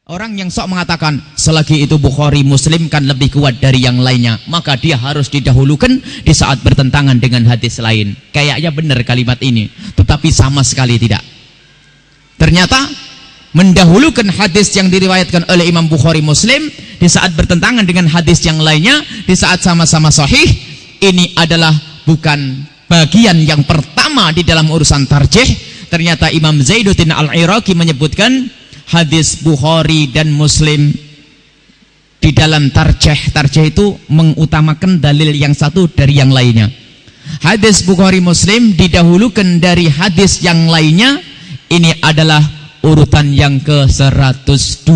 Orang yang sok mengatakan selagi itu Bukhari Muslim kan lebih kuat dari yang lainnya, maka dia harus didahulukan di saat bertentangan dengan hadis lain. Kayaknya benar kalimat ini, tetapi sama sekali tidak. Ternyata mendahulukan hadis yang diriwayatkan oleh Imam Bukhari Muslim di saat bertentangan dengan hadis yang lainnya, di saat sama-sama sahih, ini adalah bukan bagian yang pertama di dalam urusan tarjih. Ternyata Imam Zaiduddin Al-Iraqi menyebutkan hadis Bukhari dan Muslim di dalam tarjih itu mengutamakan dalil yang satu dari yang lainnya. Hadis Bukhari Muslim didahulukan dari hadis yang lainnya. Ini adalah urutan yang ke-102.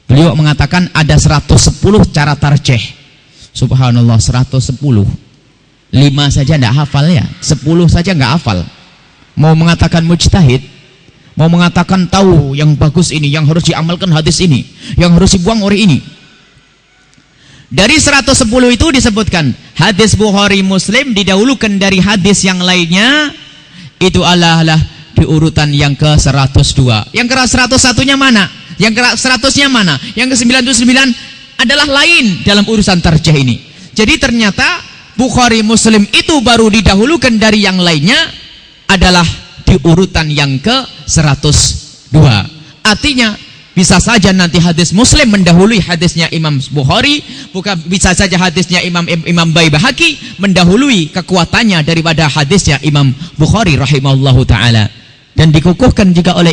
Beliau mengatakan ada 110 cara tarjih. Subhanallah, 110. 5 saja tidak hafal ya, 10 saja nggak hafal. Mau mengatakan mujtahid, mau mengatakan tahu yang bagus ini, yang harus diamalkan hadis ini, yang harus dibuang oleh ini. Dari 110 itu disebutkan hadis Bukhari Muslim didahulukan dari hadis yang lainnya. Itu adalah di urutan yang ke-102. Yang ke-101-nya mana? Yang ke-100-nya mana? Yang ke-99 adalah lain dalam urusan tarjih ini. Jadi ternyata Bukhari Muslim itu baru didahulukan dari yang lainnya adalah di urutan yang ke-102. Artinya bisa saja nanti hadis Muslim mendahului hadisnya Imam Bukhari, bukan bisa saja hadisnya Imam Baihaqi mendahului kekuatannya daripada hadisnya Imam Bukhari rahimahullahu taala. Dan dikukuhkan juga oleh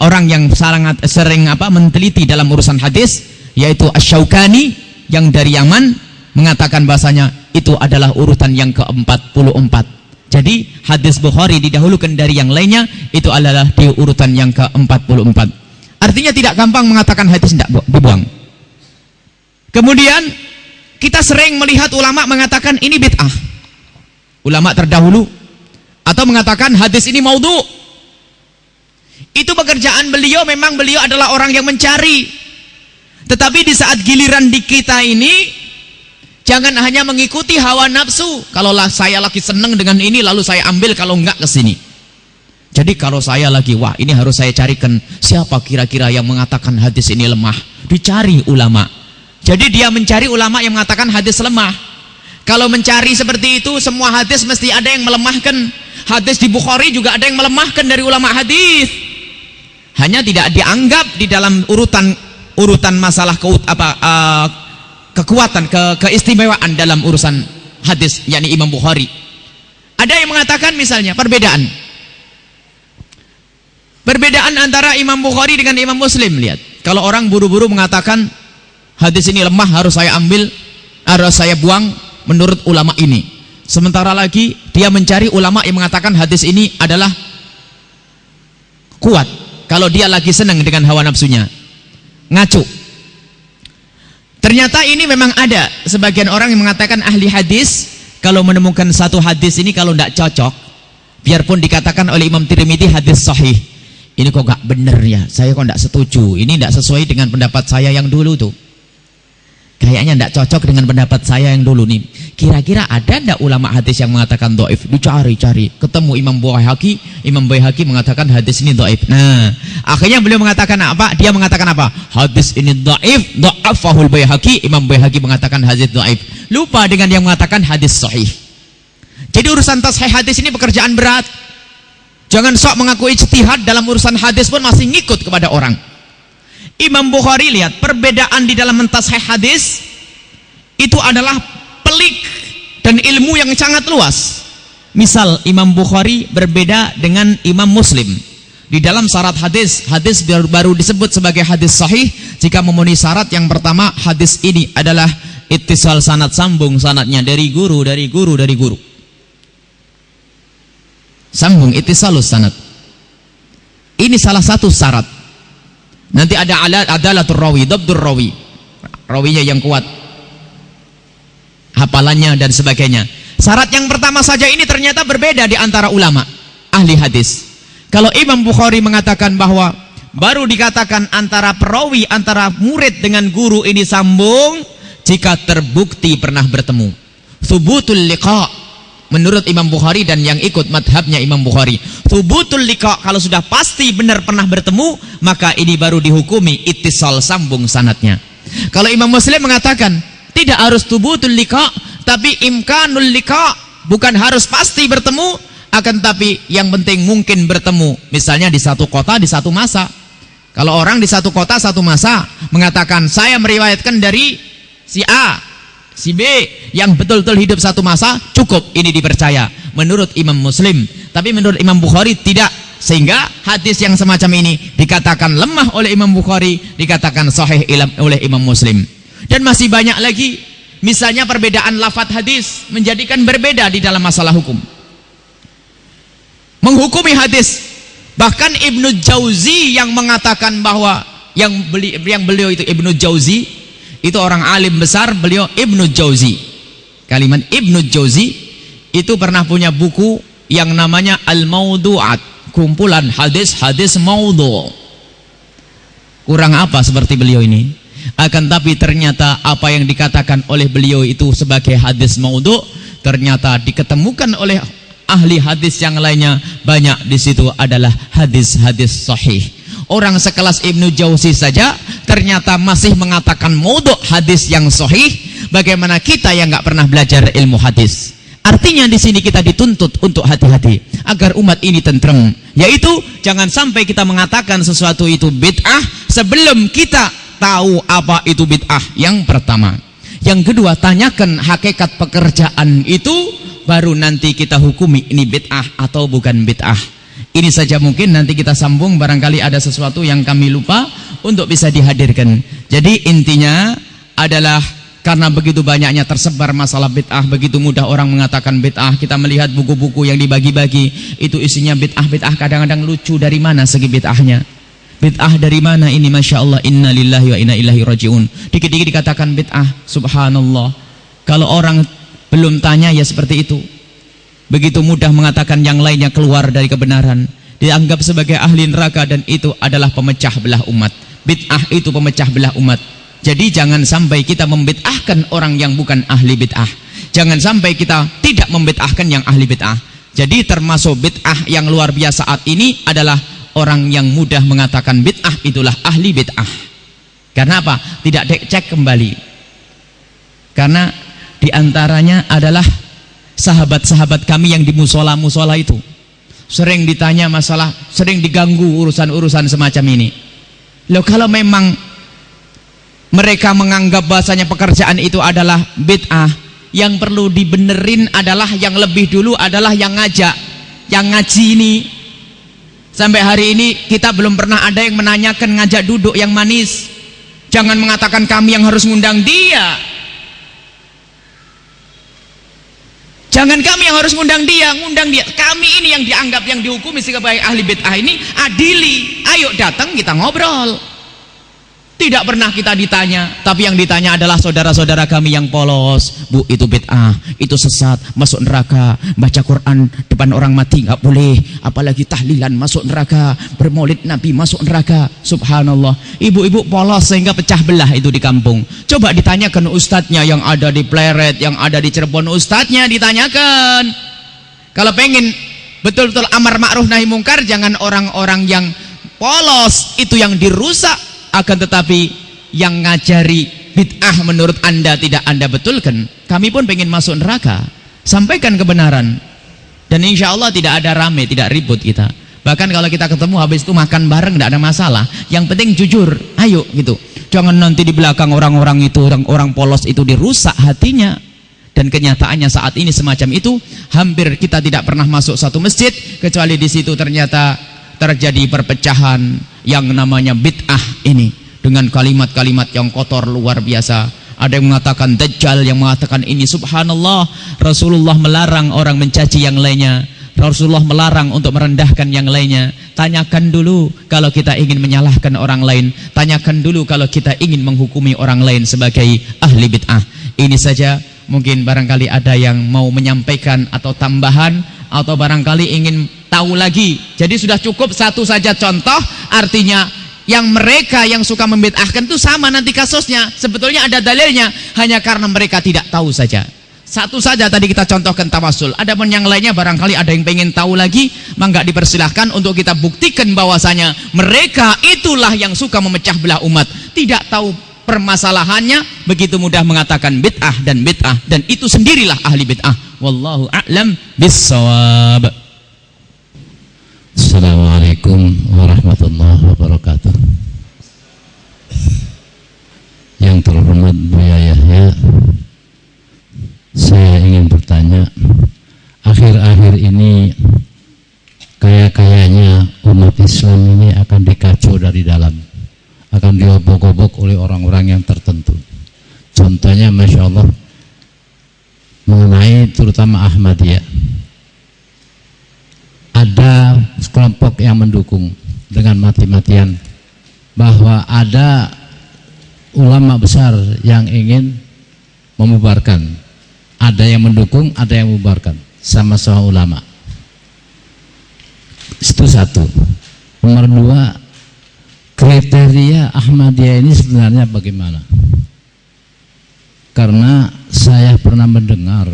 orang yang sangat sering meneliti dalam urusan hadis, yaitu Asy-Syaukani yang dari Yaman, mengatakan bahasanya itu adalah urutan yang ke-44. Jadi hadis Bukhari didahulukan dari yang lainnya, itu adalah di urutan yang ke-44. Artinya tidak gampang mengatakan hadis tidak dibuang. Kemudian kita sering melihat ulama mengatakan ini bid'ah, ulama terdahulu, atau mengatakan hadis ini maudhu. Itu pekerjaan beliau, memang beliau adalah orang yang mencari. Tetapi di saat giliran di kita ini, jangan hanya mengikuti hawa nafsu. Kalau saya lagi senang dengan ini, lalu saya ambil, kalau enggak ke sini. Jadi kalau saya lagi, wah ini harus saya carikan siapa kira-kira yang mengatakan hadis ini lemah. Dicari ulama. Jadi dia mencari ulama yang mengatakan hadis lemah. Kalau mencari seperti itu, semua hadis mesti ada yang melemahkan. Hadis di Bukhari juga ada yang melemahkan dari ulama hadis. Hanya tidak dianggap di dalam urutan masalah kekuatan, keistimewaan dalam urusan hadis, yakni Imam Bukhari. Ada yang mengatakan misalnya perbedaan antara Imam Bukhari dengan Imam Muslim. Lihat, kalau orang buru-buru mengatakan hadis ini lemah, harus saya ambil, harus saya buang menurut ulama ini. Sementara lagi dia mencari ulama yang mengatakan hadis ini adalah kuat, kalau dia lagi senang dengan hawa nafsunya. Ngaco. Ternyata ini memang ada sebagian orang yang mengatakan ahli hadis, kalau menemukan satu hadis ini kalau tidak cocok, biarpun dikatakan oleh Imam Tirmidzi hadis sahih, ini kok gak bener ya, saya kok tidak setuju, ini tidak sesuai dengan pendapat saya yang dulu tuh, kayaknya tidak cocok dengan pendapat saya yang dulu nih. Kira-kira ada tidak ulama hadis yang mengatakan dhaif? Dicari-cari, ketemu Imam Baihaqi mengatakan hadis ini dhaif. Nah, akhirnya beliau mengatakan apa? Dia mengatakan apa? Hadis ini dhaif, dha'afahul Baihaqi. Imam Baihaqi mengatakan hadis dhaif. Lupa dengan yang mengatakan hadis sahih. Jadi urusan tashih hadis ini pekerjaan berat. Jangan sok mengaku ijtihad dalam urusan hadis pun masih ngikut kepada orang. Imam Bukhari, lihat perbedaan di dalam mentashih hadis itu adalah pelik dan ilmu yang sangat luas. Misal Imam Bukhari berbeda dengan Imam Muslim di dalam syarat hadis. Hadis baru disebut sebagai hadis sahih jika memenuhi syarat yang pertama, hadis ini adalah ittisal sanad, sambung sanadnya dari guru. Sambung, ittisalus sanad. Ini salah satu syarat. Nanti ada adalatul rawi, dhabtur rawi, rawinya yang kuat, hafalannya dan sebagainya. Syarat yang pertama saja ini ternyata berbeda di antara ulama ahli hadis. Kalau Imam Bukhari mengatakan bahwa baru dikatakan antara perawi, antara murid dengan guru ini sambung jika terbukti pernah bertemu. Thubutul liqa, menurut Imam Bukhari dan yang ikut madhabnya Imam Bukhari. Thubutul liqa, kalau sudah pasti benar pernah bertemu, maka ini baru dihukumi ittisal, sambung sanadnya. Kalau Imam Muslim mengatakan tidak harus thubutul liqa, tapi imkanul liqa, bukan harus pasti bertemu, akan tapi yang penting mungkin bertemu, misalnya di satu kota di satu masa. Kalau orang di satu kota satu masa mengatakan saya meriwayatkan dari si A, si B yang betul-betul hidup satu masa, cukup, ini dipercaya menurut Imam Muslim. Tapi menurut Imam Bukhari tidak, sehingga hadis yang semacam ini dikatakan lemah oleh Imam Bukhari, dikatakan sahih oleh Imam Muslim. Dan masih banyak lagi, misalnya perbedaan lafadz hadis menjadikan berbeda di dalam masalah hukum, menghukumi hadis. Bahkan Ibnu Jauzi yang mengatakan bahwa yang beliau itu Ibnu Jauzi itu orang alim besar, beliau Ibnu Jauzi. Kalimat Ibnu Jauzi itu pernah punya buku yang namanya Al-Maudu'at, kumpulan hadis-hadis maudhu'. Kurang apa seperti beliau ini? Akan tapi ternyata apa yang dikatakan oleh beliau itu sebagai hadis maudhu' ternyata diketemukan oleh ahli hadis yang lainnya, banyak di situ adalah hadis-hadis sahih. Orang sekelas Ibnu Jauzi saja ternyata masih mengatakan maudhu' hadis yang sahih. Bagaimana kita yang nggak pernah belajar ilmu hadis? Artinya di sini kita dituntut untuk hati-hati agar umat ini tentrem. Yaitu jangan sampai kita mengatakan sesuatu itu bid'ah sebelum kita tahu apa itu bid'ah. Yang pertama. Yang kedua, tanyakan hakikat pekerjaan itu, baru nanti kita hukumi ini bid'ah atau bukan bid'ah. Ini saja, mungkin nanti kita sambung, barangkali ada sesuatu yang kami lupa untuk bisa dihadirkan. Jadi intinya adalah karena begitu banyaknya tersebar masalah bid'ah, begitu mudah orang mengatakan bid'ah. Kita melihat buku-buku yang dibagi-bagi itu isinya bid'ah. Kadang-kadang lucu, dari mana segi bid'ahnya? Bid'ah dari mana ini? Masya Allah, inna lillahi wa inna ilaihi raji'un. Dikit-dikit dikatakan bid'ah, subhanallah. Kalau orang belum tanya ya seperti itu. Begitu mudah mengatakan yang lainnya keluar dari kebenaran, dianggap sebagai ahli neraka, dan itu adalah pemecah belah umat. Bid'ah itu pemecah belah umat. Jadi jangan sampai kita membid'ahkan orang yang bukan ahli bid'ah. Jangan sampai kita tidak membid'ahkan yang ahli bid'ah. Jadi termasuk bid'ah yang luar biasa saat ini adalah orang yang mudah mengatakan bid'ah itulah ahli bid'ah. Karena apa? Tidak dicek kembali. Karena diantaranya adalah sahabat-sahabat kami yang di musola-musola itu sering ditanya masalah, sering diganggu urusan-urusan semacam ini. Loh, kalau memang mereka menganggap bahasanya pekerjaan itu adalah bid'ah, yang perlu dibenerin adalah yang lebih dulu adalah yang ngajak, yang ngaji ini. Sampai hari ini kita belum pernah ada yang menanyakan ngajak duduk yang manis. Jangan mengatakan kami yang harus ngundang dia. Jangan kami yang harus ngundang dia, kami ini yang dianggap, yang dihukumi sebagai ahli bid'ah ini, adili. Ayo datang, kita ngobrol. Tidak pernah kita ditanya, tapi yang ditanya adalah saudara-saudara kami yang polos. Bu, itu bid'ah, itu sesat, masuk neraka. Baca Quran depan orang mati nggak boleh, apalagi tahlilan masuk neraka, bermaulid Nabi masuk neraka. Subhanallah, ibu-ibu polos sehingga pecah belah itu di kampung. Coba ditanyakan ustadznya yang ada di Pleret, yang ada di Cirebon, ustadznya ditanyakan. Kalau pengen betul-betul amar ma'ruf nahi mungkar, jangan orang-orang yang polos itu yang dirusak. Akan tetapi yang ngajari bid'ah menurut Anda tidak Anda betulkan, kami pun pengen masuk neraka. Sampaikan kebenaran, dan insya Allah tidak ada rame, tidak ribut kita. Bahkan kalau kita ketemu habis itu makan bareng, tidak ada masalah. Yang penting jujur, ayo gitu. Jangan nanti di belakang orang-orang itu, orang-orang polos itu dirusak hatinya. Dan kenyataannya saat ini semacam itu. Hampir kita tidak pernah masuk satu masjid kecuali di situ ternyata terjadi perpecahan yang namanya bid'ah ini dengan kalimat-kalimat yang kotor luar biasa. Ada yang mengatakan dajjal, yang mengatakan ini. Subhanallah, Rasulullah melarang orang mencaci yang lainnya. Rasulullah melarang untuk merendahkan yang lainnya. Tanyakan dulu kalau kita ingin menyalahkan orang lain. Tanyakan dulu kalau kita ingin menghukumi orang lain sebagai ahli bid'ah. Ini saja, mungkin barangkali ada yang mau menyampaikan atau tambahan, atau barangkali ingin tahu lagi. Jadi sudah cukup satu saja contoh. Artinya yang mereka yang suka membid'ahkan itu sama nanti kasusnya. Sebetulnya ada dalilnya, hanya karena mereka tidak tahu saja. Satu saja tadi kita contohkan tawasul. Adapun yang lainnya barangkali ada yang pengen tahu lagi, maka dipersilahkan untuk kita buktikan bahwasanya mereka itulah yang suka memecah belah umat. Tidak tahu permasalahannya, begitu mudah mengatakan bid'ah, dan itu sendirilah ahli bid'ah. Wallahu a'lam bissawab. Assalamualaikum warahmatullahi wabarakatuh. Yang terhormat Buya Yahya, saya ingin bertanya, akhir-akhir ini kayaknya umat Islam ini akan dikacau dari dalam, akan diobok-obok oleh orang-orang yang tertentu. Contohnya Masya Allah mengenai terutama Ahmadiyah, ada kelompok yang mendukung dengan mati-matian bahwa ada ulama besar yang ingin membubarkan. Ada yang mendukung, ada yang membubarkan, sama-sama ulama. Itu satu. Nomor dua, kriteria Ahmadiyah ini sebenarnya bagaimana? Karena saya pernah mendengar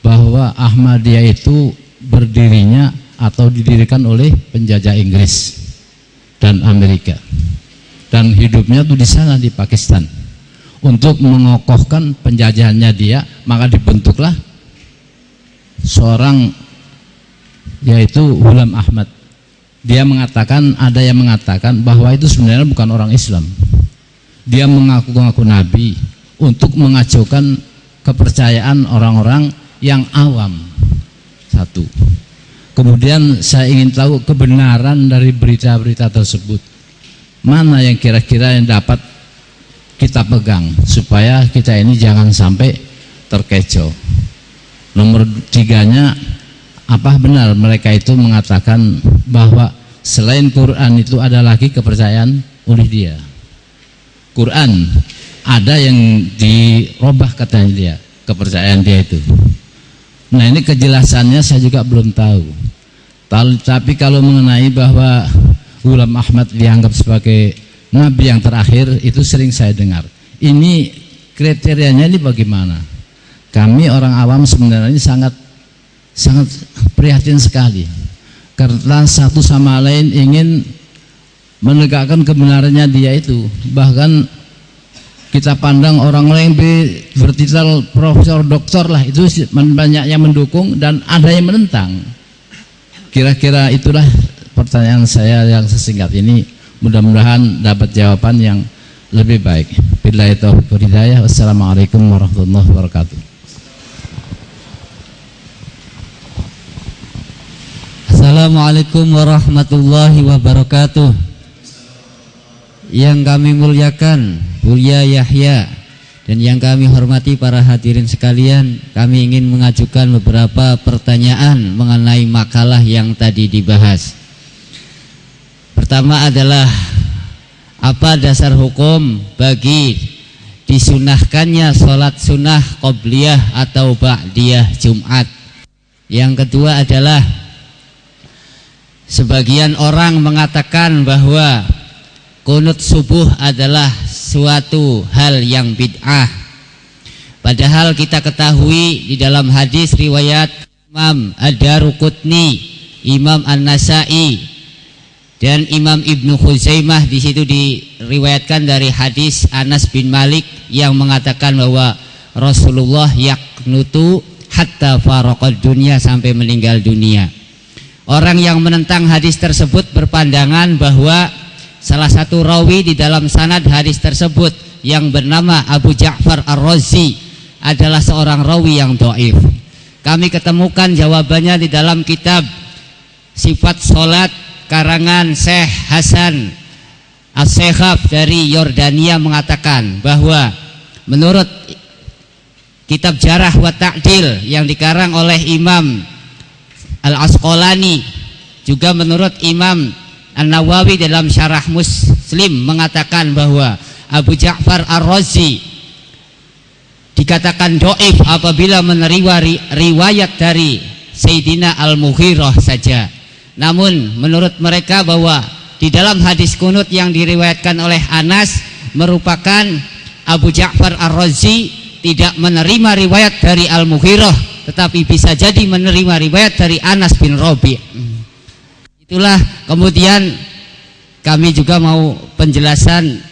bahwa Ahmadiyah itu berdirinya atau didirikan oleh penjajah Inggris dan Amerika, dan hidupnya tuh di sana, di Pakistan. Untuk mengokohkan penjajahannya dia, maka dibentuklah seorang, yaitu Ghulam Ahmad. Dia mengatakan, ada yang mengatakan bahwa itu sebenarnya bukan orang Islam. Dia mengaku-ngaku nabi untuk mengacaukan kepercayaan orang-orang yang awam. Satu. Kemudian saya ingin tahu kebenaran dari berita-berita tersebut. Mana yang kira-kira yang dapat kita pegang supaya kita ini jangan sampai terkecoh. Nomor tiganya, apa benar mereka itu mengatakan bahwa selain Quran itu ada lagi kepercayaan oleh dia? Quran ada yang dirubah katanya dia, kepercayaan dia itu. Nah ini kejelasannya saya juga belum tahu. Tapi kalau mengenai bahwa Ghulam Ahmad dianggap sebagai nabi yang terakhir, itu sering saya dengar. Ini kriterianya ini bagaimana? Kami orang awam sebenarnya sangat prihatin sekali, karena satu sama lain ingin menegakkan kebenarannya dia itu. Bahkan kita pandang orang-orang yang bertitel profesor, doktor lah, itu banyak yang mendukung dan ada yang menentang. Kira-kira itulah pertanyaan saya yang sesingkat ini. Mudah-mudahan dapat jawaban yang lebih baik. Billahi taufiq wal hidayah. Wassalamualaikum warahmatullahi wabarakatuh. Assalamualaikum warahmatullahi wabarakatuh. Yang kami muliakan Buya Yahya dan yang kami hormati para hadirin sekalian, kami ingin mengajukan beberapa pertanyaan mengenai makalah yang tadi dibahas. Pertama adalah, apa dasar hukum bagi disunahkannya sholat sunnah qobliyah atau ba'diyah Jumat? Yang kedua adalah, sebagian orang mengatakan bahwa kunut subuh adalah suatu hal yang bid'ah, padahal kita ketahui di dalam hadis riwayat Imam Ad-Daruqutni, Imam An-Nasai dan Imam Ibnu Khuzaimah, di situ diriwayatkan dari hadis Anas bin Malik yang mengatakan bahwa Rasulullah yaqnutu hatta faraqad dunya, sampai meninggal dunia. Orang yang menentang hadis tersebut berpandangan bahwa salah satu rawi di dalam sanad hadis tersebut yang bernama Abu Ja'far Ar-Razi adalah seorang rawi yang dhaif. Kami ketemukan jawabannya di dalam kitab Sifat Salat karangan Syekh Hasan As-Sekhaf dari Yordania, mengatakan bahwa menurut kitab Jarah wa Ta'dil yang dikarang oleh Imam Al-Asqalani, juga menurut Imam An-Nawawi dalam Syarah Muslim, mengatakan bahwa Abu Ja'far Ar-Razi dikatakan dhaif apabila menerima riwayat dari Sayyidina Al-Mughirah saja. Namun menurut mereka bahwa di dalam hadis kunut yang diriwayatkan oleh Anas merupakan Abu Ja'far Ar-Razi tidak menerima riwayat dari Al-Mughirah, tetapi bisa jadi menerima riwayat dari Anas bin Rabi'. Itulah kemudian kami juga mau penjelasan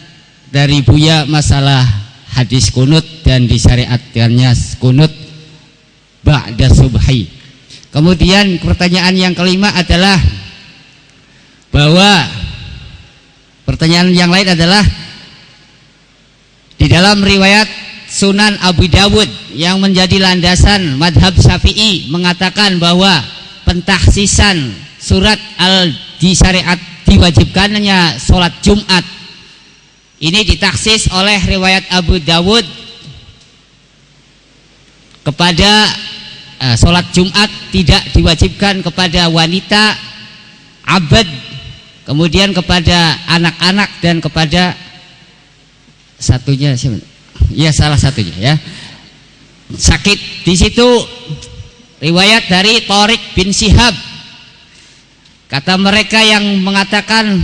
dari Buya masalah hadis kunut dan disyariatkannya kunut ba'da subhi. Kemudian pertanyaan yang kelima adalah bahwa pertanyaan yang lain adalah di dalam riwayat Sunan Abu Dawud yang menjadi landasan madhab Syafi'i mengatakan bahwa pentahsisan surat di syariat diwajibkannya sholat Jumat ini ditaksis oleh riwayat Abu Dawud kepada sholat Jumat tidak diwajibkan kepada wanita, abad, kemudian kepada anak-anak dan kepada satunya ya salah satunya ya sakit. Di situ riwayat dari Thariq bin Shihab. Kata mereka yang mengatakan,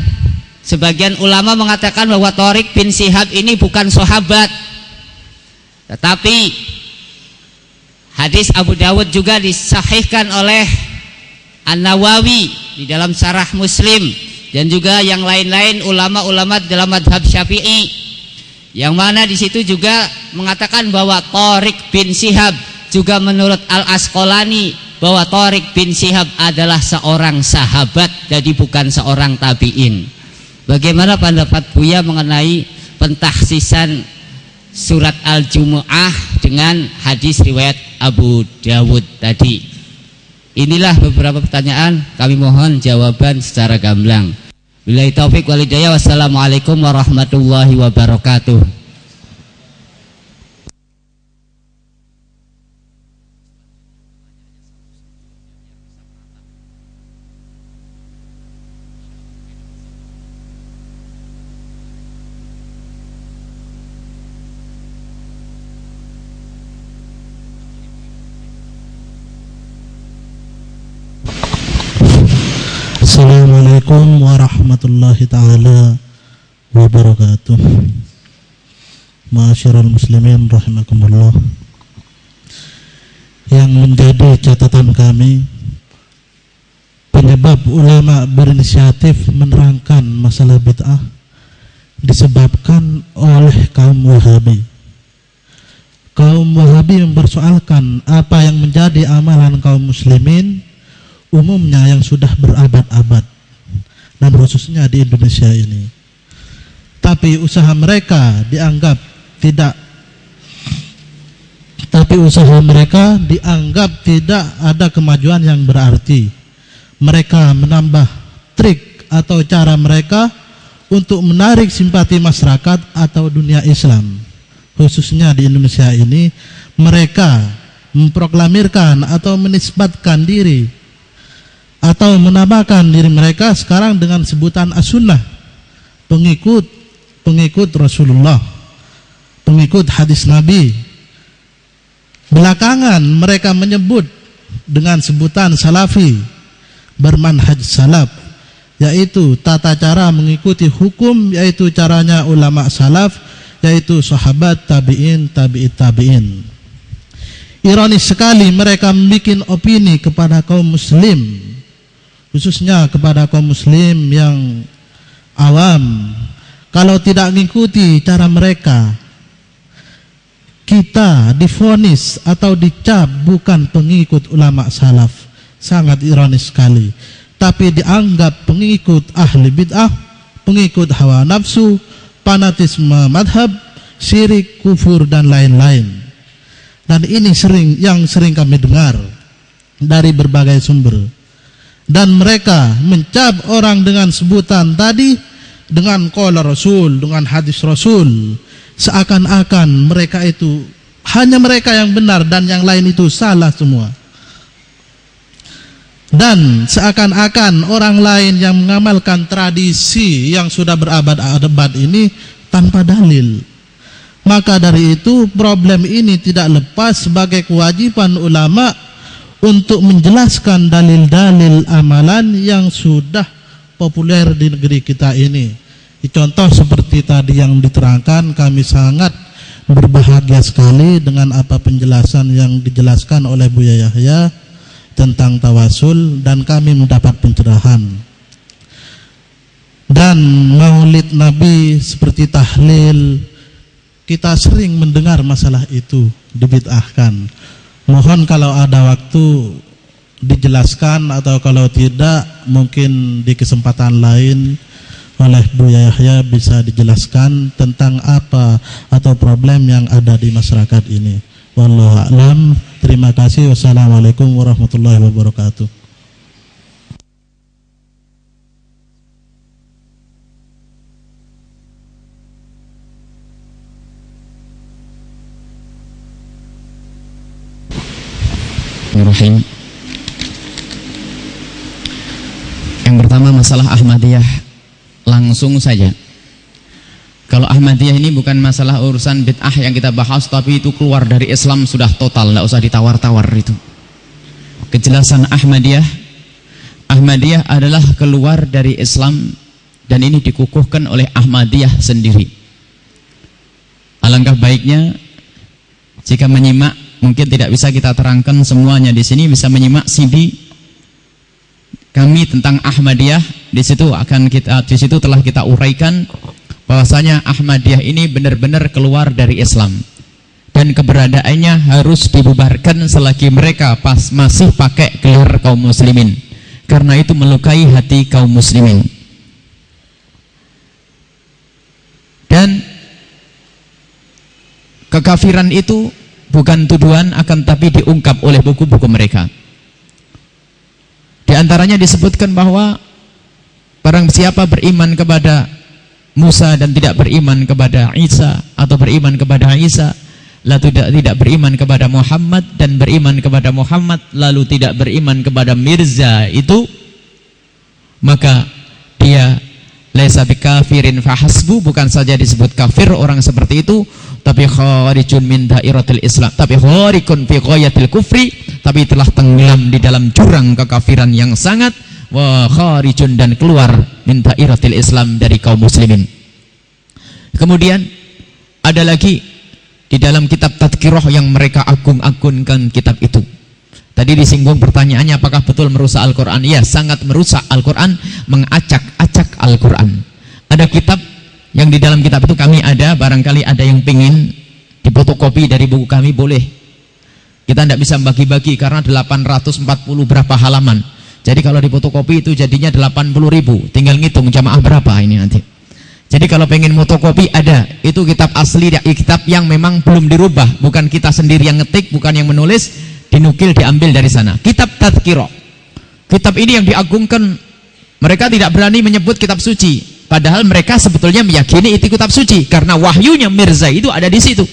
sebagian ulama mengatakan bahwa Thariq bin Shihab ini bukan sahabat, tetapi hadis Abu Dawud juga disahihkan oleh An-Nawawi di dalam Syarah Muslim dan juga yang lain-lain ulama-ulama dalam madhab Syafi'i, yang mana di situ juga mengatakan bahwa Thariq bin Shihab juga menurut Al-Asqalani bahwa Thariq bin Shihab adalah seorang sahabat, jadi bukan seorang tabi'in. Bagaimana pendapat Buya mengenai pentahsisan surat Al-Jumu'ah dengan hadis riwayat Abu Dawud tadi? Inilah beberapa pertanyaan, kami mohon jawaban secara gamblang. Billahi taufik wal hidayah. Wassalamualaikum warahmatullahi wabarakatuh. Assalamualaikum warahmatullahi ta'ala wabarakatuh. Ma'asyiral muslimin rahimakumullah. Yang menjadi catatan kami, penyebab ulama berinisiatif menerangkan masalah bid'ah disebabkan oleh kaum Wahabi. Kaum Wahabi mempersoalkan apa yang menjadi amalan kaum muslimin umumnya yang sudah berabad-abad dan khususnya di Indonesia ini. Tapi usaha mereka dianggap tidak ada kemajuan yang berarti. Mereka menambah trik atau cara mereka untuk menarik simpati masyarakat atau dunia Islam. Khususnya di Indonesia ini, mereka memproklamirkan atau menisbatkan diri atau menamakan diri mereka sekarang dengan sebutan as-sunnah, pengikut Rasulullah, pengikut hadis Nabi. Belakangan mereka menyebut dengan sebutan salafi, bermanhaj salaf, yaitu tata cara mengikuti hukum, yaitu caranya ulama salaf, yaitu sahabat, tabi'in, tabi'in. Ironis sekali mereka membuat opini kepada kaum muslim, khususnya kepada kaum muslim yang awam. Kalau tidak mengikuti cara mereka, kita divonis atau dicap bukan pengikut ulama salaf. Sangat ironis sekali. Tapi dianggap pengikut ahli bid'ah, pengikut hawa nafsu, fanatisme madhab, syirik, kufur dan lain-lain. Dan ini sering kami dengar dari berbagai sumber. Dan mereka mencap orang dengan sebutan tadi, dengan qala Rasul, dengan hadis Rasul, seakan-akan mereka itu hanya mereka yang benar dan yang lain itu salah semua. Dan seakan-akan orang lain yang mengamalkan tradisi yang sudah berabad-abad ini tanpa dalil. Maka dari itu problem ini tidak lepas sebagai kewajiban ulama untuk menjelaskan dalil-dalil amalan yang sudah populer di negeri kita ini. Contoh seperti tadi yang diterangkan, kami sangat berbahagia sekali dengan apa penjelasan yang dijelaskan oleh Buya Yahya tentang tawasul, dan kami mendapat pencerahan. Dan maulid Nabi seperti tahlil, kita sering mendengar masalah itu dibid'ahkan. Mohon kalau ada waktu dijelaskan, atau kalau tidak mungkin di kesempatan lain oleh Buya Yahya bisa dijelaskan tentang apa atau problem yang ada di masyarakat ini. Wallahu a'lam. Terima kasih. Wassalamualaikum warahmatullahi wabarakatuh. Bismillahirrahmanirrahim. Yang pertama masalah Ahmadiyah, langsung saja. Kalau Ahmadiyah ini bukan masalah urusan bid'ah yang kita bahas, tapi itu keluar dari Islam sudah total, tidak usah ditawar-tawar itu. Kejelasan Ahmadiyah adalah keluar dari Islam, dan ini dikukuhkan oleh Ahmadiyah sendiri. Alangkah baiknya jika menyimak, mungkin tidak bisa kita terangkan semuanya di sini, bisa menyimak CD kami tentang Ahmadiyah. Di situ telah kita uraikan bahwasanya Ahmadiyah ini benar-benar keluar dari Islam, dan keberadaannya harus dibubarkan selagi mereka masih pakai gelar kaum muslimin, karena itu melukai hati kaum muslimin. Dan kekafiran itu bukan tuduhan, akan tapi diungkap oleh buku-buku mereka. Di antaranya disebutkan bahwa barang siapa beriman kepada Musa dan tidak beriman kepada Isa, atau beriman kepada Isa lalu tidak beriman kepada Muhammad, dan beriman kepada Muhammad lalu tidak beriman kepada Mirza, itu maka dia laisa bikafirin fahasbu, bukan saja disebut kafir orang seperti itu, tapi kharijun min dairatil Islam, tapi kharikun fi ghayatil kufri, tapi telah tenggelam di dalam jurang kekafiran yang sangat, wa kharijun, dan keluar min dairatil Islam, dari kaum muslimin. Kemudian ada lagi di dalam kitab Tadhkirah yang mereka agung-agungkan kitab itu. Tadi disinggung pertanyaannya, apakah betul merusak Al-Quran? Ya, sangat merusak Al-Quran, mengacak-acak Al-Quran. Ada kitab yang di dalam kitab itu kami ada, barangkali ada yang pingin difotokopi dari buku kami, boleh. Kita tidak bisa bagi-bagi karena 840 berapa halaman. Jadi kalau difotokopi itu jadinya 80.000. Tinggal ngitung jamaah berapa ini nanti. Jadi kalau pengen fotokopi ada, itu kitab asli, kitab yang memang belum dirubah, bukan kita sendiri yang ngetik, bukan yang menulis, dinukil, diambil dari sana. Kitab Tadhkirah. Kitab ini yang diagungkan, mereka tidak berani menyebut kitab suci, padahal mereka sebetulnya meyakini itu kitab suci karena wahyunya Mirza itu ada di situ.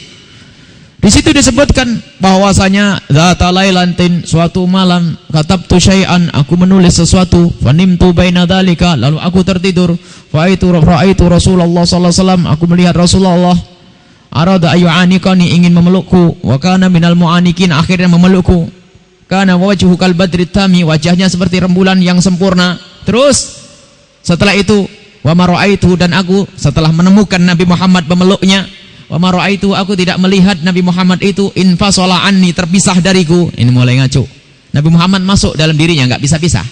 Di situ disebutkan bahwasanya dzata lailatin, suatu malam, katabtu syai'an, aku menulis sesuatu, fanimtu baina dzalika, lalu aku tertidur, ra'aitu Rasulullah sallallahu alaihi wasallam, aku melihat Rasulullah, arada ayyu'anikani, ingin memelukku, wa kana minal mu'anikin, akhirnya memelukku, kana wajhu kal badri tami, wajahnya seperti rembulan yang sempurna. Terus setelah itu, wa ma ra'aitu, dan aku setelah menemukan Nabi Muhammad memeluknya, wa ma ra'aitu, aku tidak melihat Nabi Muhammad itu infasala anni, terpisah dariku. Ini mulai ngaco. Nabi Muhammad masuk dalam dirinya, enggak bisa pisah.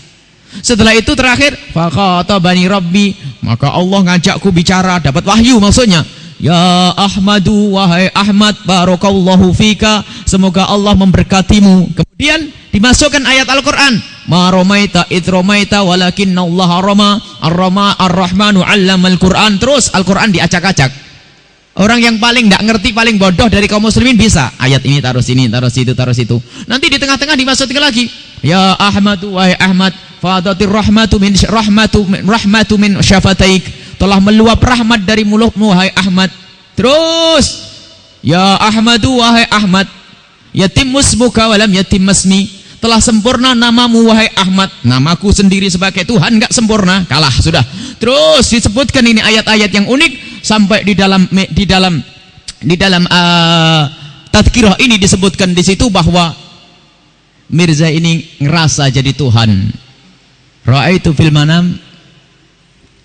Setelah itu terakhir, faqatabani rabbi, maka Allah ngajakku bicara, dapat wahyu maksudnya. Ya Ahmadu, wahai Ahmad, barakallahu fika, semoga Allah memberkatimu. Kemudian dimasukkan ayat Al-Quran, ma romaita id romaita walakinna Allah rama, ar-rahmanu 'allamal Quran. Terus Al-Quran diacak-acak. Orang yang paling tidak ngerti, paling bodoh dari kaum muslimin bisa ayat ini taruh sini, taruh situ, taruh situ. Nanti di tengah-tengah dimasukkan lagi, ya Ahmadu, wahai Ahmad, fadatir rahmatu min syafataik, telah meluap rahmat dari mulutmu wahai Ahmad. Terus ya Ahmadu, wahai Ahmad, yatim musmuka walam yatim masmi, telah sempurna namamu wahai Ahmad, namaku sendiri sebagai Tuhan enggak sempurna, kalah sudah. Terus disebutkan ini ayat-ayat yang unik, sampai di dalam Tadhkirah ini disebutkan di situ bahwa Mirza ini ngerasa jadi Tuhan. Ra'aitu fil manam,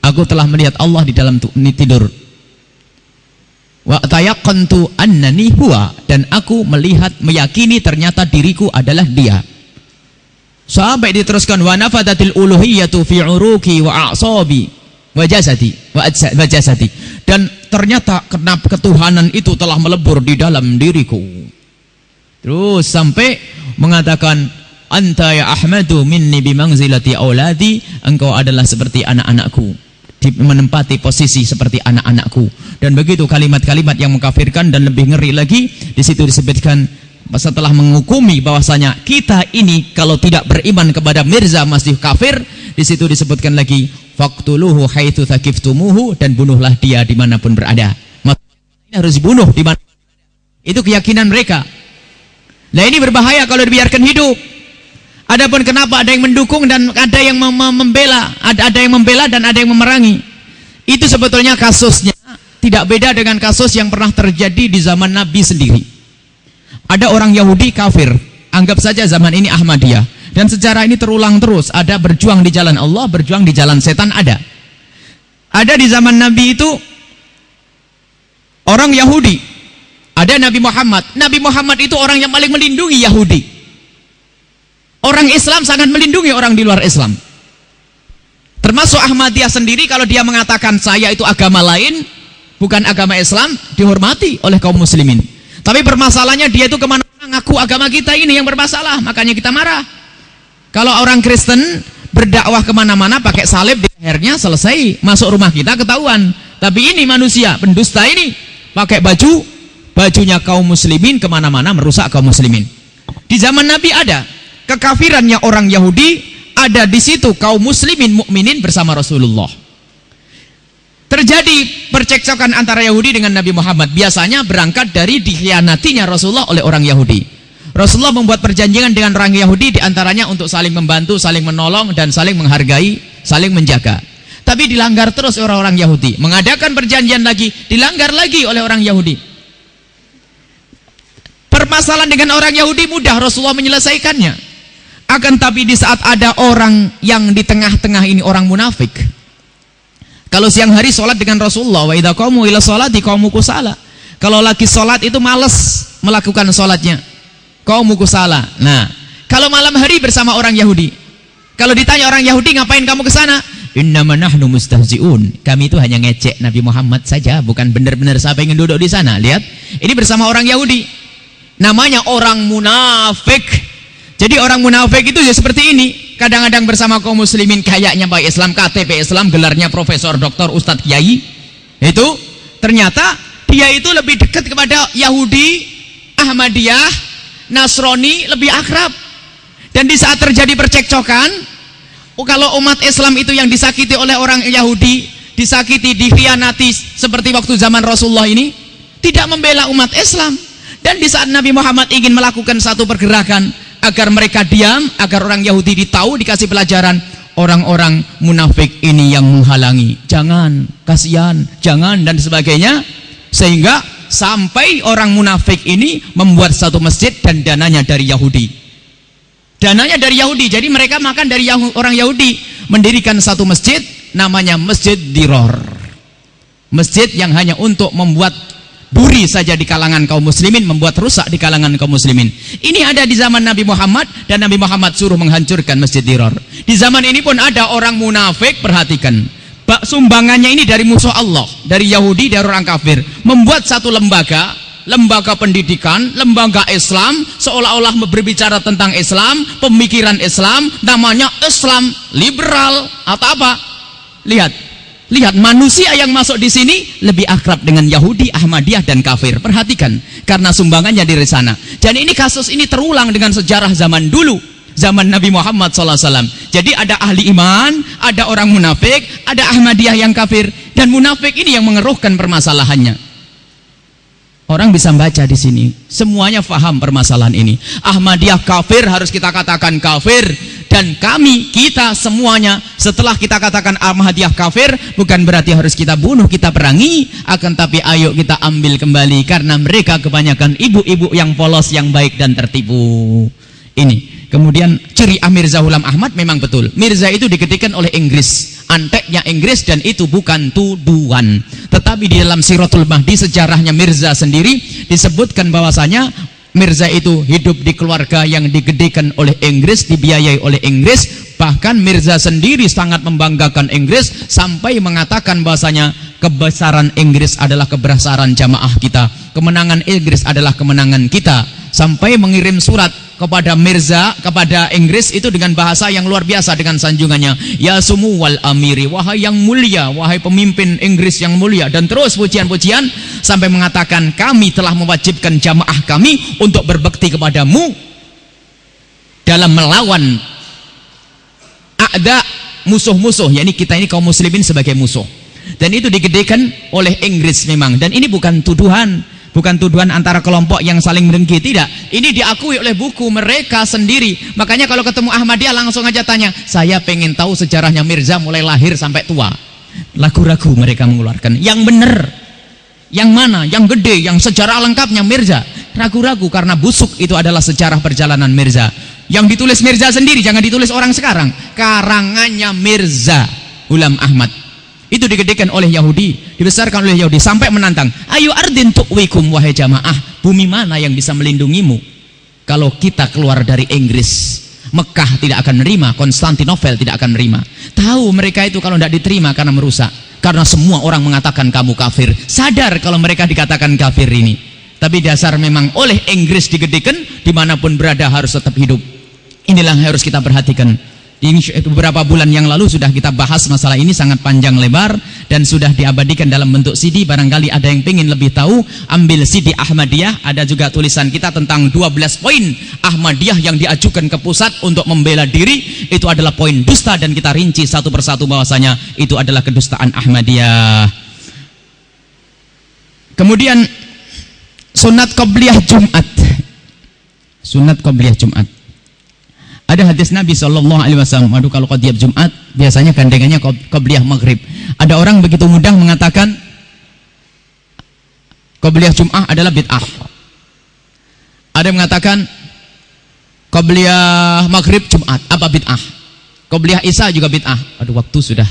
aku telah melihat Allah di dalam tidur. wa tayaqqantu annani huwa, dan aku melihat meyakini ternyata diriku adalah dia. Sampai diteruskan wa nafadatil uluhiyatu fi uruki wa a'sabi wa jasadi, dan ternyata ketuhanan itu telah melebur di dalam diriku. Terus sampai mengatakan anta ya Ahmadu minni bimanzilati auladi, engkau adalah seperti anak-anakku, menempati posisi seperti anak-anakku. Dan begitu kalimat-kalimat yang mengkafirkan. Dan lebih ngeri lagi, di situ disebutkan setelah menghukumi bahwasanya kita ini kalau tidak beriman kepada Mirza masih kafir, di situ disebutkan lagi faqtuluhu haitsu thaqiftumuhu, dan bunuhlah dia dimanapun berada. Maksudnya harus dibunuh di mana. Itu keyakinan mereka. Nah, ini berbahaya kalau dibiarkan hidup. Adapun kenapa ada yang mendukung dan ada yang membela, ada yang membela dan ada yang memerangi, itu sebetulnya kasusnya tidak beda dengan kasus yang pernah terjadi di zaman Nabi sendiri. Ada orang Yahudi kafir, anggap saja zaman ini Ahmadiyah, dan sejarah ini terulang terus. Ada berjuang di jalan Allah, berjuang di jalan setan, ada di zaman Nabi itu orang Yahudi. Ada Nabi Muhammad. Nabi Muhammad itu orang yang paling melindungi Yahudi. Orang Islam sangat melindungi orang di luar Islam. Termasuk Ahmadiyah sendiri, kalau dia mengatakan saya itu agama lain, bukan agama Islam, dihormati oleh kaum muslimin. Tapi permasalahannya dia itu kemana-mana ngaku agama kita ini yang bermasalah, makanya kita marah. Kalau orang Kristen berdakwah kemana-mana pakai salib di lehernya, selesai, masuk rumah kita ketahuan. Tapi ini manusia pendusta ini pakai bajunya kaum muslimin kemana-mana merusak kaum muslimin. Di zaman Nabi ada kekafirannya orang Yahudi, ada di situ kaum muslimin mukminin bersama Rasulullah. Terjadi percekcokan antara Yahudi dengan Nabi Muhammad, biasanya berangkat dari dikhianatinya Rasulullah oleh orang Yahudi. Rasulullah membuat perjanjian dengan orang Yahudi, diantaranya untuk saling membantu, saling menolong, dan saling menghargai, saling menjaga. Tapi dilanggar terus orang-orang Yahudi, mengadakan perjanjian lagi, dilanggar lagi oleh orang Yahudi. Permasalahan dengan orang Yahudi mudah Rasulullah menyelesaikannya. Akan tapi di saat ada orang yang di tengah-tengah ini orang munafik, kalau siang hari sholat dengan Rasulullah, wa idza qamu ila sholati qamu kusala, kalau lagi sholat itu malas melakukan sholatnya, qamu kusala. Nah, kalau malam hari bersama orang Yahudi, kalau ditanya orang Yahudi, ngapain kamu ke sana? Innama nahnu mustahzi'un, kami itu hanya ngecek Nabi Muhammad saja, bukan benar-benar siapa yang duduk di sana. Lihat, ini bersama orang Yahudi, namanya orang munafik. Jadi orang munafik itu ya seperti ini, kadang-kadang bersama kaum muslimin kayaknya baik Islam, KTP Islam, gelarnya profesor, doktor, ustadz, kiai. Itu ternyata dia itu lebih dekat kepada Yahudi, Ahmadiyah, Nasrani, lebih akrab. Dan di saat terjadi percekcokan, kalau umat Islam itu yang disakiti oleh orang Yahudi, disakiti, dikhianati seperti waktu zaman Rasulullah ini, tidak membela umat Islam. Dan di saat Nabi Muhammad ingin melakukan satu pergerakan agar mereka diam, agar orang Yahudi ditahu, dikasih pelajaran, orang-orang munafik ini yang menghalangi, jangan, kasihan, jangan, dan sebagainya. Sehingga sampai orang munafik ini membuat satu masjid dan dananya dari Yahudi. Dananya dari Yahudi, jadi mereka makan dari orang Yahudi, mendirikan satu masjid namanya Masjid Diror. Masjid yang hanya untuk membuat duri saja di kalangan kaum muslimin, membuat rusak di kalangan kaum muslimin. Ini ada di zaman Nabi Muhammad, dan Nabi Muhammad suruh menghancurkan Masjid Diror. Di zaman ini pun ada orang munafik, perhatikan, sumbangannya ini dari musuh Allah, dari Yahudi, dari orang kafir, membuat satu lembaga pendidikan, lembaga Islam, seolah-olah berbicara tentang Islam, pemikiran Islam, namanya Islam liberal atau apa. Lihat, manusia yang masuk di sini lebih akrab dengan Yahudi, Ahmadiyah, dan kafir. Perhatikan, karena sumbangannya dari sana. Jadi ini kasus ini terulang dengan sejarah zaman dulu, zaman Nabi Muhammad SAW. Jadi ada ahli iman, ada orang munafik, ada Ahmadiyah yang kafir, dan munafik ini yang mengeruhkan permasalahannya. Orang bisa baca di sini, semuanya paham permasalahan ini. Ahmadiyah kafir, harus kita katakan kafir. Dan kita semuanya, setelah kita katakan Ahmadiyah kafir, bukan berarti harus kita bunuh, kita perangi, akan tapi ayo kita ambil kembali, karena mereka kebanyakan ibu-ibu yang polos, yang baik dan tertipu. Ini kemudian ciri Mirza Ghulam Ahmad memang betul, Mirza itu diketikkan oleh Inggris, anteknya Inggris, dan itu bukan tuduhan. Tetapi Tetapi di dalam Siratul Mahdi, sejarahnya Mirza sendiri, disebutkan bahwasanya Mirza itu hidup di keluarga yang digedekan oleh Inggris, dibiayai oleh Inggris. Bahkan Mirza sendiri sangat membanggakan Inggris, sampai mengatakan bahwasanya kebesaran Inggris adalah kebesaran jamaah kita, kemenangan Inggris adalah kemenangan kita. Sampai mengirim surat kepada Mirza, kepada Inggris itu dengan bahasa yang luar biasa, dengan sanjungannya, ya sumu wal amiri, wahai yang mulia, wahai pemimpin Inggris yang mulia, dan terus pujian-pujian sampai mengatakan, kami telah mewajibkan jamaah kami untuk berbakti kepadamu dalam melawan a'da, musuh-musuh, yakni kita ini kaum muslimin sebagai musuh. Dan itu digedekan oleh Inggris memang. Dan ini bukan tuduhan, bukan tuduhan antara kelompok yang saling mendengki, tidak. Ini diakui oleh buku mereka sendiri. Makanya kalau ketemu Ahmadiyah langsung aja tanya, saya pengen tahu sejarahnya Mirza mulai lahir sampai tua. Lagu-lagu mereka mengeluarkan. Yang benar, yang mana, yang gede, yang sejarah lengkapnya Mirza. Ragu-ragu karena busuk itu adalah sejarah perjalanan Mirza. Yang ditulis Mirza sendiri, jangan ditulis orang sekarang. Karangannya Mirza Ghulam Ahmad. Itu digedekan oleh Yahudi, dibesarkan oleh Yahudi, sampai menantang, ayo ardin tuqwikum, wahai jamaah, bumi mana yang bisa melindungimu kalau kita keluar dari Inggris? Mekah tidak akan menerima, Konstantinopel tidak akan menerima. Tahu mereka itu kalau tidak diterima karena merusak, karena semua orang mengatakan kamu kafir. Sadar kalau mereka dikatakan kafir ini, tapi dasar memang oleh Inggris digedekan, dimanapun berada harus tetap hidup. Inilah yang harus kita perhatikan. Beberapa bulan yang lalu sudah kita bahas masalah ini sangat panjang lebar, dan sudah diabadikan dalam bentuk CD. Barangkali ada yang ingin lebih tahu, ambil CD Ahmadiyah, ada juga tulisan kita tentang 12 poin Ahmadiyah yang diajukan ke pusat untuk membela diri. Itu adalah poin dusta, dan kita rinci satu persatu bahwasanya itu adalah kedustaan Ahmadiyah. Kemudian sunat qabliyah Jumat. Sunat qabliyah Jumat. Ada hadis Nabi SAW, aduh kalau qadiyah Jumat biasanya gandengannya qabliyah maghrib. Ada orang begitu mudah mengatakan qabliyah Jum'ah adalah bid'ah. Ada yang mengatakan qabliyah maghrib Jumat apa bid'ah, qabliyah Isya juga bid'ah. Aduh, waktu sudah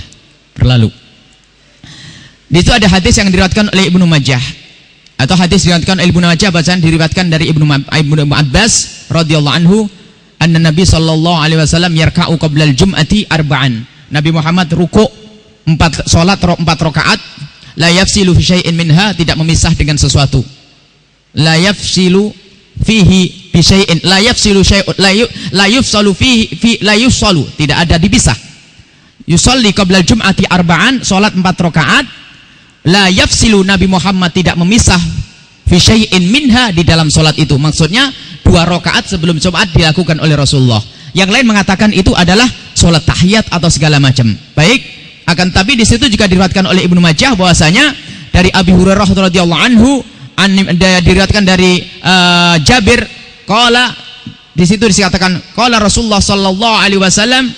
berlalu. Di situ ada hadis yang diriwayatkan oleh Ibnu Majah, atau hadis diriwayatkan oleh Ibnu Majah, bacaan diriwayatkan dari Ibnu Abbas radhiyallahu anhu, anna Nabi sallallahu alaihi wasallam yarka'u qablal jum'ati arba'an. Nabi Muhammad rukuk 4 rakaat, la yafsilu fi syai'in minha, tidak memisah dengan sesuatu. La yafsilu fihi bi syai'in, la yafsilu syai'un, la yufsalu fihi la yufsalu, tidak ada dipisah. Yusalli qablal jum'ati arba'an, salat 4 rakaat, la yafsilu, Nabi Muhammad tidak memisah fi syai'in minha, di dalam salat itu. Maksudnya 2 rakaat sebelum Jumat dilakukan oleh Rasulullah. Yang lain mengatakan itu adalah sholat tahiyat atau segala macam. Baik, akan tapi di situ juga diriwayatkan oleh Ibnu Majah bahwasanya dari Abi Hurairah radhiyallahu anhu, diriwayatkan dari Jabir, qala, di situ dikatakan qala Rasulullah sallallahu alaihi wasallam,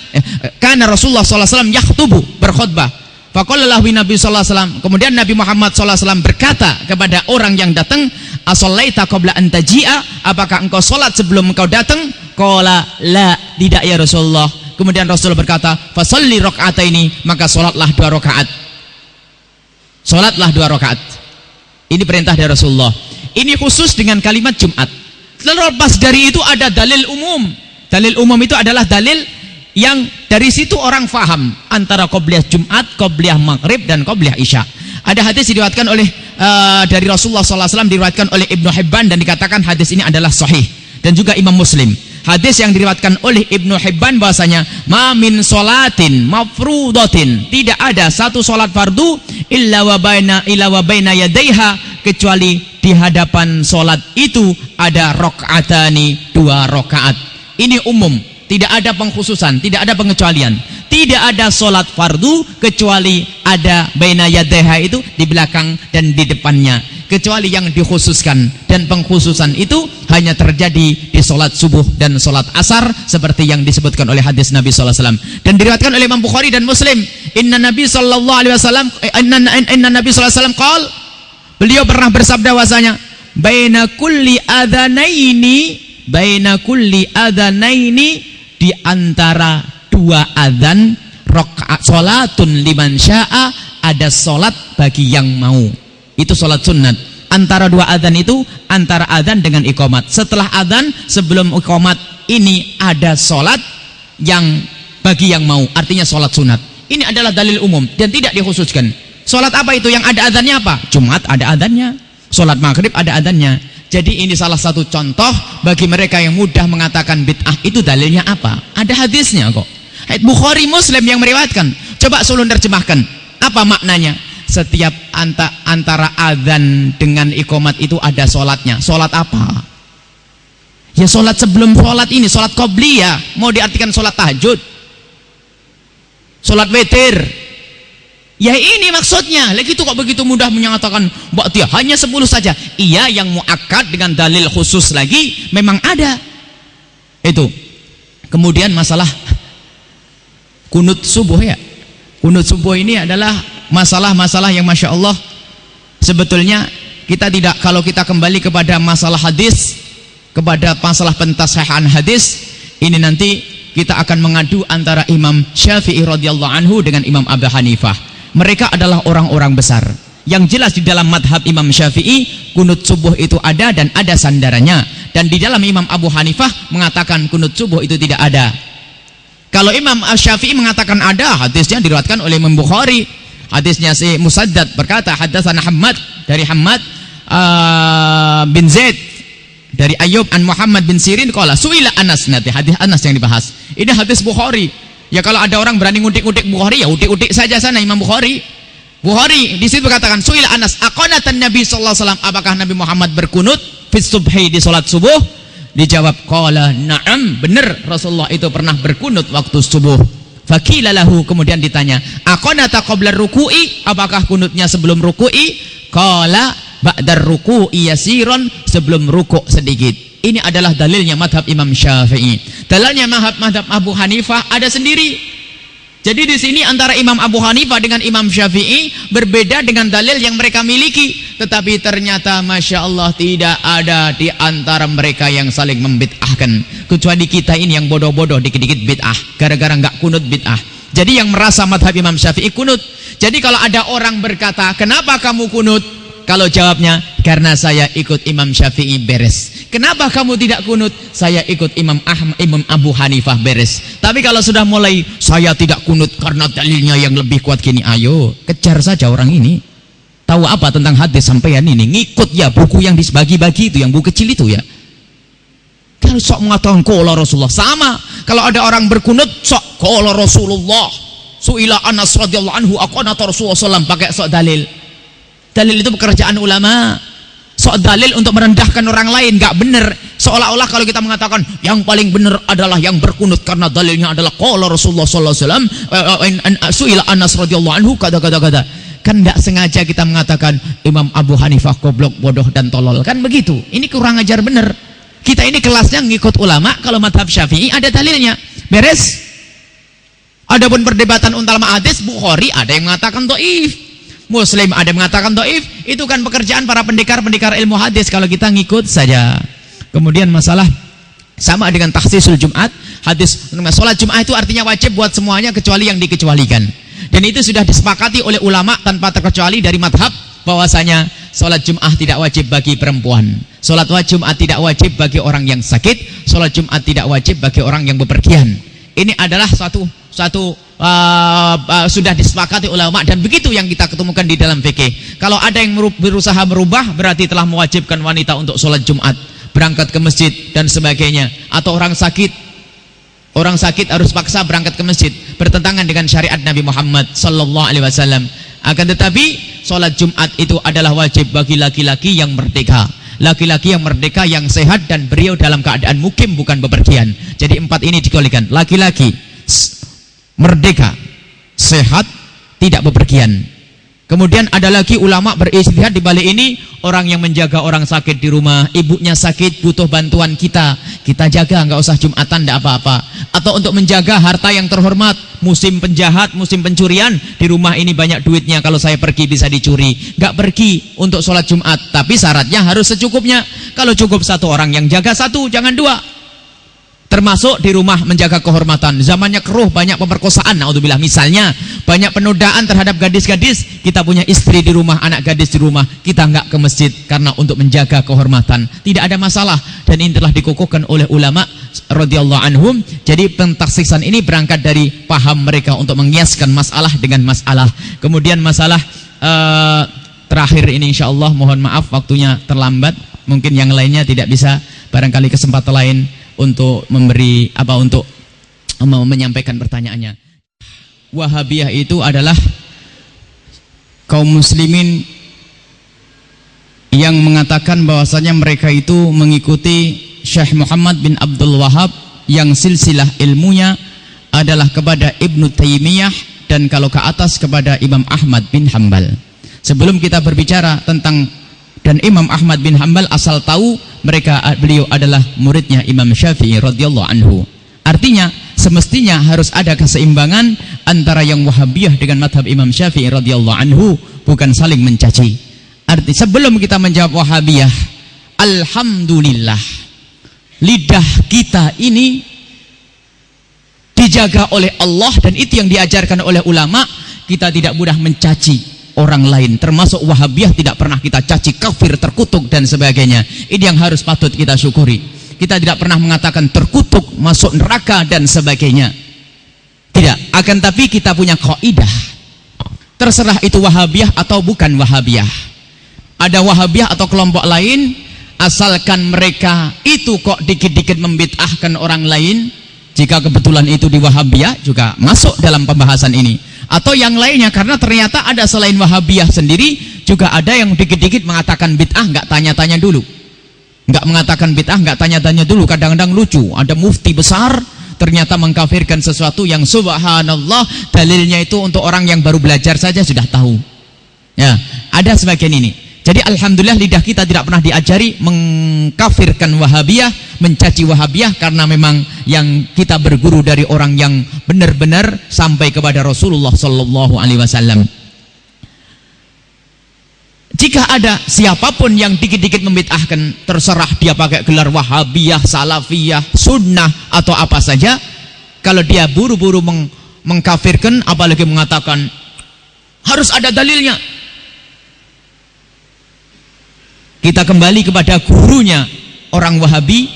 kana Rasulullah sallallahu alaihi wasallam yakhtubu, berkhutbah. Faqala lahu Nabi sallallahu alaihi wasallam, kemudian Nabi Muhammad sallallahu alaihi wasallam berkata kepada orang yang datang, asallaita qabla an taji'a, apakah engkau salat sebelum engkau datang? Qala la, tidak ya Rasulullah. Kemudian Rasul berkata, fasalli raka'ataini, maka salatlah 2 rakaat. Salatlah 2 rakaat. Ini perintah dari Rasulullah. Ini khusus dengan kalimat Jumat. Terlepas dari itu ada dalil umum. Dalil umum itu adalah dalil yang dari situ orang faham antara qabliyah Jumat, qabliyah Maghrib, dan qabliyah Isya. Ada hadis diriwayatkan oleh dari Rasulullah SAW, diriwayatkan oleh Ibnu Hibban, dan dikatakan hadis ini adalah sahih, dan juga Imam Muslim. Hadis yang diriwayatkan oleh Ibnu Hibban bahwasanya ma min sholatin mafrudatin, tidak ada satu salat fardu illa wa baina yadaiha, kecuali di hadapan salat itu ada rakaatani, 2 rakaat. Ini umum, tidak ada pengkhususan, tidak ada pengecualian. Tidak ada sholat fardu kecuali ada baina yadaiha, itu di belakang dan di depannya, kecuali yang dikhususkan, dan pengkhususan itu hanya terjadi di sholat subuh dan sholat asar, seperti yang disebutkan oleh hadis Nabi SAW, dan diriwayatkan oleh Imam Bukhari dan Muslim. Inna Nabi sallallahu alaihi wasallam, inna Nabi sallallahu alaihi wasallam qala, beliau pernah bersabda bahwasanya baina kulli adzanaini, di antara 2 adzan, rakaat salatun liman syaa, ada sholat bagi yang mau. Itu sholat sunat. Antara dua adzan itu, antara adzan dengan iqamat. Setelah adzan, sebelum iqamat ini ada sholat yang bagi yang mau, artinya sholat sunat. Ini adalah dalil umum dan tidak dikhususkan. Sholat apa itu yang ada adzannya apa? Jumat ada adzannya, sholat maghrib ada adzannya. Jadi ini salah satu contoh bagi mereka yang mudah mengatakan bid'ah. Itu dalilnya apa? Ada hadisnya kok. Bukhari Muslim yang meriwayatkan. Coba sulun terjemahkan. Apa maknanya? Setiap antara adzan dengan iqamat itu ada sholatnya. Sholat apa? Ya sholat sebelum sholat ini, sholat qobliyah. Mau diartikan sholat tahajud, sholat witir. Ya ini maksudnya. Lagi itu kok begitu mudah menyatakan dia hanya 10 saja. Iya, yang muakkad dengan dalil khusus lagi memang ada. Itu. Kemudian masalah kunut subuh ya. Kunut subuh ini adalah masalah-masalah yang Masya Allah sebetulnya kita tidak, kalau kita kembali kepada masalah hadis, kepada masalah pentasihan hadis, ini nanti kita akan mengadu antara Imam Syafi'i radhiyallahu anhu dengan Imam Abu Hanifah. Mereka adalah orang-orang besar. Yang jelas di dalam madhab Imam Syafi'i, kunut subuh itu ada dan ada sandarannya. Dan di dalam Imam Abu Hanifah mengatakan kunut subuh itu tidak ada. Kalau Imam Syafi'i mengatakan ada, hadisnya diriwayatkan oleh Imam Bukhari. Hadisnya si Musaddad berkata, haddatsana Hammad dari Hammad bin Zaid dari Ayyub an Muhammad bin Sirin qala suila Anas. Nanti hadis Anas yang dibahas. Ini hadis Bukhari. Ya kalau ada orang berani ngutik-ngutik Bukhari, ya utik-utik saja sana Imam Bukhari. Bukhari di situ berkatakan suila Anas aqanatan Nabi sallallahu alaihi wasallam, apakah Nabi Muhammad berkunut fis subhi di salat subuh? Dijawab qala na'am, benar Rasulullah itu pernah berkunut waktu subuh. Faqila lahu, kemudian ditanya aqanata qabla ruku'i, apakah kunutnya sebelum ruku'i? Qala ba'dar ruku'i yasiron, sebelum rukuk sedikit. Ini adalah dalilnya madhab Imam Syafi'i. Dalilnya madhab Abu Hanifah ada sendiri. Jadi di sini antara Imam Abu Hanifah dengan Imam Syafi'i berbeda dengan dalil yang mereka miliki. Tetapi ternyata Masya Allah tidak ada di antara mereka yang saling membid'ahkan. Kecuali kita ini yang bodoh-bodoh dikit-dikit bid'ah. Gara-gara nggak kunut bid'ah. Jadi yang merasa madhab Imam Syafi'i kunut. Jadi kalau ada orang berkata, kenapa kamu kunut? Kalau jawabnya, karena saya ikut Imam Syafi'i beres. Kenapa kamu tidak kunut? Saya ikut Imam Abu Hanifah beres. Tapi kalau sudah mulai, saya tidak kunut karena dalilnya yang lebih kuat gini, ayo kejar saja orang ini. Tahu apa tentang hadis sampean ini? Ngikut ya buku yang dibagi-bagi itu, yang buku kecil itu ya. Kalau sok mengatakan qala Rasulullah, sama. Kalau ada orang berkunut, sok qala Rasulullah. Su'ila Anas radhiyallahu anhu aqanata Rasulullah sallallahu alaihi wasallam, pakai sok dalil. Dalil itu pekerjaan ulama. Sok dalil untuk merendahkan orang lain, gak bener. Seolah-olah kalau kita mengatakan yang paling benar adalah yang berkunut karena dalilnya adalah qala Rasulullah sallallahu alaihi wasallam, su'ila Anas radhiyallahu anhu kata. Kan gak sengaja kita mengatakan Imam Abu Hanifah goblok, bodoh dan tolol. Kan begitu. Ini kurang ajar bener. Kita ini kelasnya ngikut ulama. Kalau madhab Syafi'i ada dalilnya. Beres. Adapun perdebatan ulama hadis, Bukhari ada yang mengatakan dhaif, Muslim ada mengatakan dhaif. Itu kan pekerjaan para pendekar-pendekar ilmu hadis. Kalau kita ngikut saja. Kemudian masalah sama dengan takhsisul Jumat. Hadis salat Jumat itu artinya wajib buat semuanya kecuali yang dikecualikan. Dan itu sudah disepakati oleh ulama tanpa terkecuali dari madhab bahwasanya salat Jumat tidak wajib bagi perempuan. Salat Jumat tidak wajib bagi orang yang sakit. Salat Jumat tidak wajib bagi orang yang bepergian. Ini adalah sudah disepakati ulama, dan begitu yang kita ketemukan di dalam fikih. Kalau ada yang berusaha merubah, berarti telah mewajibkan wanita untuk sholat Jumat, berangkat ke masjid dan sebagainya. Atau orang sakit harus paksa berangkat ke masjid, bertentangan dengan syariat Nabi Muhammad sallallahu alaihi wasallam. Akan tetapi sholat Jumat itu adalah wajib bagi laki-laki yang merdeka. Laki-laki yang merdeka, yang sehat, dan beliau dalam keadaan mukim, bukan bepergian. Jadi 4 ini dikecualikan. Laki-laki merdeka, sehat, tidak bepergian. Kemudian ada lagi ulama beristihad di balik ini, orang yang menjaga orang sakit di rumah, ibunya sakit butuh bantuan kita jaga, nggak usah Jumatan, nggak apa-apa. Atau untuk menjaga harta yang terhormat, musim penjahat, musim pencurian, di rumah ini banyak duitnya, kalau saya pergi bisa dicuri, nggak pergi untuk sholat Jumat. Tapi syaratnya harus secukupnya. Kalau cukup 1 orang yang jaga 1, jangan 2. Termasuk di rumah menjaga kehormatan. Zamannya keruh, banyak pemerkosaan, naudzubillah. Misalnya banyak penodaan terhadap gadis-gadis, kita punya istri di rumah, anak gadis di rumah, kita nggak ke masjid karena untuk menjaga kehormatan. Tidak ada masalah, dan ini telah dikukuhkan oleh ulama radhiyallahu anhum. Jadi pentaksisan ini berangkat dari paham mereka untuk mengiaskan masalah dengan masalah. Kemudian masalah terakhir ini insyaallah, mohon maaf waktunya terlambat, mungkin yang lainnya tidak bisa, barangkali kesempatan lain untuk memberi untuk menyampaikan pertanyaannya. Wahabiyah itu adalah kaum muslimin yang mengatakan bahwasanya mereka itu mengikuti Syekh Muhammad bin Abdul Wahab yang silsilah ilmunya adalah kepada Ibnu Taimiyah, dan kalau ke atas kepada Imam Ahmad bin Hambal. Sebelum kita berbicara tentang dan Imam Ahmad bin Hambal, asal tahu beliau adalah muridnya Imam Syafi'i radhiyallahu anhu. Artinya semestinya harus ada keseimbangan antara yang Wahabiyah dengan madhab Imam Syafi'i radhiyallahu anhu, bukan saling mencaci. Sebelum kita menjawab Wahabiyah, alhamdulillah lidah kita ini dijaga oleh Allah, dan itu yang diajarkan oleh ulama. Kita tidak mudah mencaci orang lain, termasuk Wahabiyah tidak pernah kita caci, kafir, terkutuk dan sebagainya. Ini yang harus patut kita syukuri. Kita tidak pernah mengatakan terkutuk, masuk neraka dan sebagainya. Tidak, akan tapi kita punya kaidah. Terserah itu Wahabiyah atau bukan Wahabiyah. Ada Wahabiyah atau kelompok lain, asalkan mereka itu kok dikit-dikit membid'ahkan orang lain, jika kebetulan itu di Wahabiyah juga masuk dalam pembahasan ini. Atau yang lainnya, karena ternyata ada selain Wahabiyah sendiri juga ada yang dikit-dikit mengatakan bid'ah, nggak tanya-tanya dulu, nggak mengatakan bid'ah, nggak tanya-tanya dulu. Kadang-kadang lucu, ada mufti besar ternyata mengkafirkan sesuatu yang subhanallah dalilnya itu untuk orang yang baru belajar saja sudah tahu. Ya, ada sebagian ini. Jadi alhamdulillah lidah kita tidak pernah diajari mengkafirkan Wahabiyah, mencaci Wahabiyah, karena memang yang kita berguru dari orang yang benar-benar sampai kepada Rasulullah sallallahu alaihi wasallam. Jika ada siapapun yang dikit-dikit membid'ahkan, terserah dia pakai gelar Wahabiyah, Salafiyah, Sunnah atau apa saja, kalau dia buru-buru mengkafirkan, apalagi mengatakan harus ada dalilnya, kita kembali kepada gurunya orang Wahabi,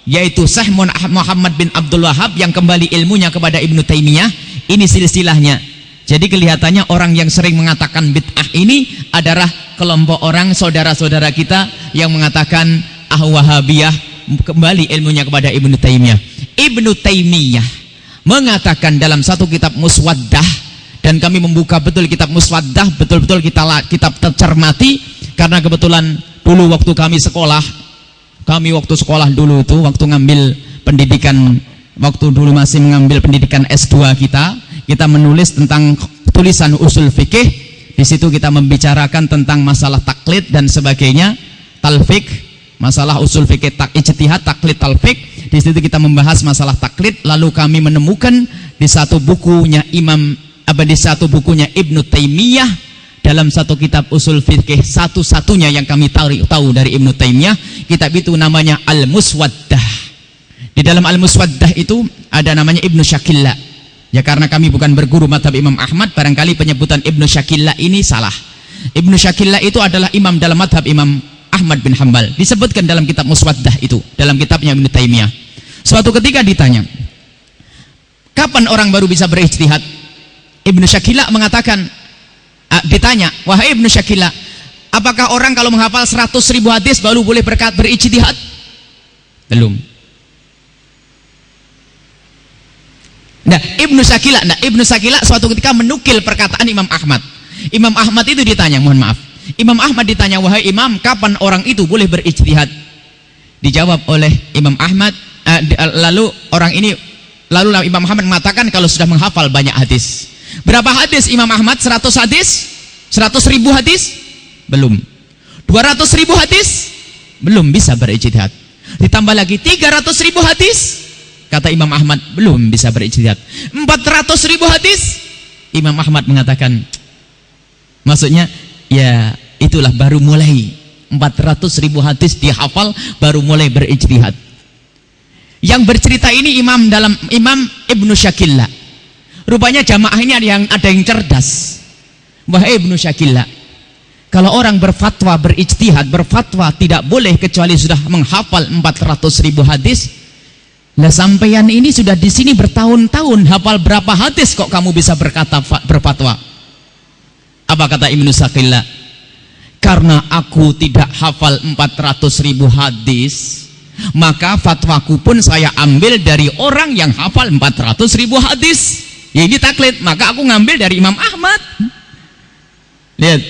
yaitu Syekh Muhammad bin Abdul Wahab, yang kembali ilmunya kepada Ibnu Taimiyah. Ini silsilahnya. Jadi kelihatannya orang yang sering mengatakan bid'ah ini adalah kelompok orang saudara-saudara kita yang mengatakan Wahabiyah, kembali ilmunya kepada Ibnu Taimiyah. Ibnu Taimiyah mengatakan dalam satu kitab Muswaddah, dan kami membuka betul kitab Muswaddah, betul-betul kita tercermati, karena kebetulan dulu waktu kami waktu sekolah dulu itu, waktu ngambil pendidikan, waktu dulu masih mengambil pendidikan S2 kita menulis tentang tulisan usul fikih. Di situ kita membicarakan tentang masalah taklid dan sebagainya, talfik, masalah usul fikih, ijtihad, taklid, talfik. Di situ kita membahas masalah taklid. Lalu kami menemukan di satu bukunya Ibnu Taimiyah, dalam satu kitab usul fikih satu-satunya yang kami tahu dari Ibnu Taimiyah, kitab itu namanya Al-Muswaddah. Di dalam Al-Muswaddah itu ada namanya Ibnu Syakillah. Ya, karena kami bukan berguru madhab Imam Ahmad, barangkali penyebutan Ibnu Syakillah ini salah. Ibnu Syakillah itu adalah imam dalam madhab Imam Ahmad bin Hambal. Disebutkan dalam kitab Muswaddah itu, dalam kitabnya Ibnu Taimiyah. Suatu ketika ditanya, kapan orang baru bisa berijtihad? Ibnu Syakillah mengatakan, ditanya, wahai Ibnu Syakillah, apakah orang kalau menghafal 100.000 hadis baru boleh berijtihad? Belum. Nah, Ibnu Syakillah suatu ketika menukil perkataan Imam Ahmad. Imam Ahmad itu ditanya, mohon maaf, Imam Ahmad ditanya, wahai Imam, kapan orang itu boleh berijtihad? Dijawab oleh Imam Ahmad, lalu Imam Ahmad mengatakan kalau sudah menghafal banyak hadis. Berapa hadis Imam Ahmad? 100 hadis? 100.000 hadis? Belum. 200.000 hadis? Belum bisa berijtihad. Ditambah lagi 300.000 hadis? Kata Imam Ahmad, belum bisa berijtihad. 400.000 hadis? Imam Ahmad mengatakan, maksudnya, ya itulah baru mulai. 400.000 hadis dihafal, baru mulai berijtihad. Yang bercerita ini Imam Ibnu Syakillah. Rupanya jamaah ini ada yang cerdas. Wahai Ibnu Syakillah, kalau orang berfatwa, berijtihad, berfatwa tidak boleh kecuali sudah menghafal 400.000 hadis. Lah sampeyan ini sudah di sini bertahun-tahun, hafal berapa hadis kok kamu bisa berfatwa? Apa kata Ibnu Syakillah? Karena aku tidak hafal 400.000 hadis, maka fatwaku pun saya ambil dari orang yang hafal 400.000 hadis. Ya ini taklid, maka aku ngambil dari Imam Ahmad. Lihat,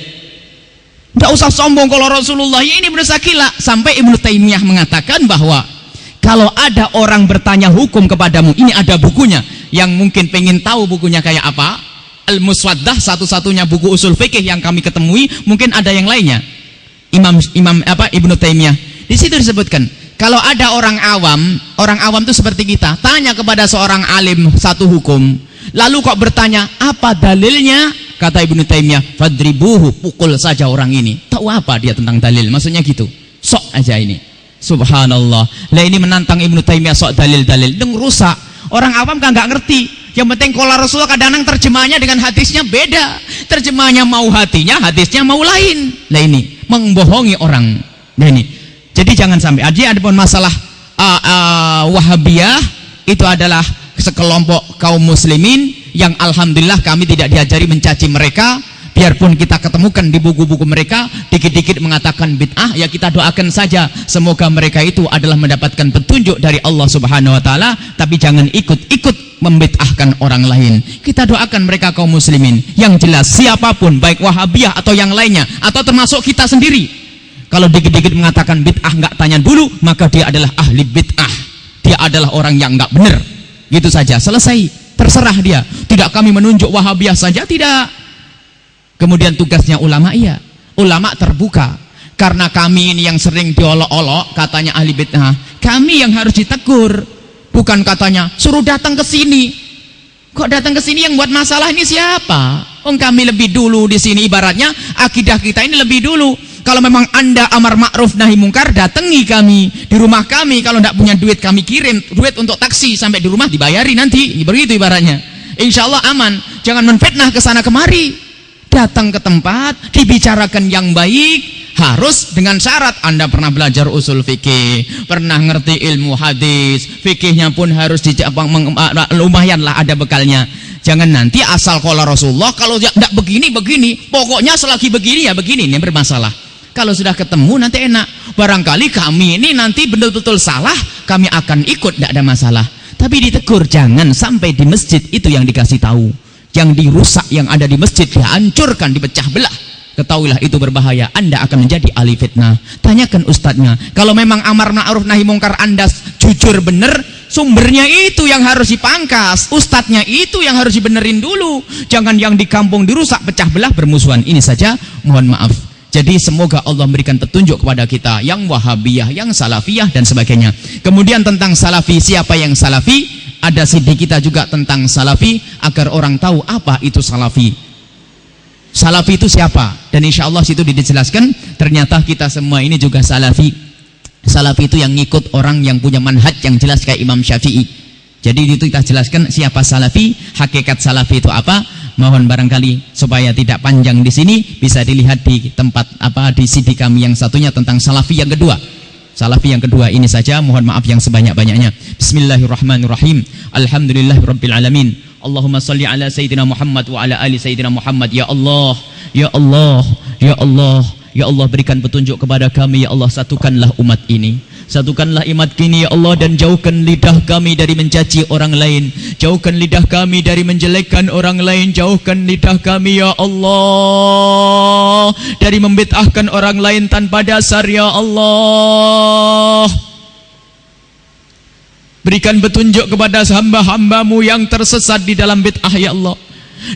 tidak usah sombong kalau Rasulullah. Ya ini Ibnu Syakillah. Sampai Ibnu Taimiyah mengatakan bahwa kalau ada orang bertanya hukum kepadamu, ini ada bukunya. Yang mungkin pengen tahu bukunya kayak apa, Al-Muswaddah, satu-satunya buku usul fikih yang kami ketemui. Mungkin ada yang lainnya. Ibnu Taimiyah. Di situ disebutkan, kalau ada orang awam itu seperti kita, tanya kepada seorang alim satu hukum, lalu kok bertanya, apa dalilnya? Kata Ibnu Taimiyah, fadribuhu, pukul saja orang ini. Tahu apa dia tentang dalil? Maksudnya gitu. Sok aja ini. Subhanallah. Lah ini menantang Ibnu Taimiyah sok dalil-dalil. Itu rusak. Orang awam kan nggak ngerti. Yang penting kalau Rasulullah kadang-kadang terjemahnya dengan hadisnya beda. Terjemahnya mau hatinya, hadisnya mau lain. Lah ini membohongi orang. Nah ini. Jadi jangan sampai. Ada pun masalah Wahabiyah itu adalah sekelompok kaum muslimin yang alhamdulillah kami tidak diajari mencaci mereka. Biarpun kita ketemukan di buku-buku mereka dikit-dikit mengatakan bid'ah, ya kita doakan saja semoga mereka itu adalah mendapatkan petunjuk dari Allah Subhanahu wa taala, tapi jangan ikut-ikut membid'ahkan orang lain. Kita doakan mereka kaum muslimin. Yang jelas siapapun, baik Wahabiyah atau yang lainnya, atau termasuk kita sendiri, kalau dikit-dikit mengatakan bid'ah nggak tanya dulu, maka dia adalah ahli bid'ah. Dia adalah orang yang nggak benar. Gitu saja, selesai. Terserah dia. Tidak kami menunjuk Wahabiyah saja, tidak. Kemudian tugasnya ulama, iya. Ulama terbuka. Karena kami ini yang sering diolok-olok, katanya ahli bid'ah, kami yang harus ditegur. Bukan katanya, suruh datang ke sini. Kok datang ke sini yang buat masalah ini siapa? Kami lebih dulu di sini, ibaratnya akidah kita ini lebih dulu. Kalau memang Anda amar ma'ruf nahi mungkar, datangi kami di rumah kami. Kalau tidak punya duit, kami kirim duit untuk taksi sampai di rumah dibayari nanti. Begitu ibaratnya. Insya Allah aman. Jangan menfitnah ke sana kemari. Datang ke tempat, dibicarakan yang baik, harus dengan syarat Anda pernah belajar usul fikih, pernah ngerti ilmu hadis, fikihnya pun harus lumayanlah ada bekalnya. Jangan nanti asal qala Rasulullah, kalau tidak begini, pokoknya selagi begini ya begini, ini bermasalah. Kalau sudah ketemu nanti enak. Barangkali kami ini nanti betul-betul salah, kami akan ikut, tidak ada masalah. Tapi ditegur, jangan sampai di masjid itu yang dikasih tahu. Yang dirusak, yang ada di masjid dihancurkan, dipecah belah. Ketahuilah itu berbahaya. Anda akan menjadi ahli fitnah. Tanyakan ustadznya. Kalau memang amar ma'ruf nahi mungkar Anda jujur benar, sumbernya itu yang harus dipangkas. Ustadznya itu yang harus dibenerin dulu. Jangan yang di kampung dirusak, pecah belah, bermusuhan. Ini saja, mohon maaf. Jadi semoga Allah memberikan petunjuk kepada kita, yang Wahabiyah, yang Salafiyah dan sebagainya. Kemudian tentang Salafi, siapa yang Salafi? Ada CD kita juga tentang Salafi, agar orang tahu apa itu Salafi. Salafi itu siapa? Dan insya Allah situ dijelaskan, ternyata kita semua ini juga Salafi. Salafi itu yang ngikut orang yang punya manhaj yang jelas kayak Imam Syafi'i. Jadi itu kita jelaskan siapa Salafi, hakikat Salafi itu apa. Mohon barangkali supaya tidak panjang di sini, bisa dilihat di tempat di CD kami yang satunya tentang Salafi yang kedua. Salafi yang kedua ini saja, mohon maaf yang sebanyak-banyaknya. Bismillahirrahmanirrahim. Alhamdulillahirabbil alamin. Allahumma shalli ala sayyidina Muhammad wa ala ali sayyidina Muhammad. Ya Allah, ya Allah, ya Allah, ya Allah, berikan petunjuk kepada kami ya Allah, satukanlah umat ini. Satukanlah imat kini ya Allah, dan jauhkan lidah kami dari mencaci orang lain, jauhkan lidah kami dari menjelekkan orang lain, jauhkan lidah kami ya Allah dari membid'ahkan orang lain tanpa dasar ya Allah. Berikan petunjuk kepada hamba-hambamu yang tersesat di dalam bid'ah ya Allah,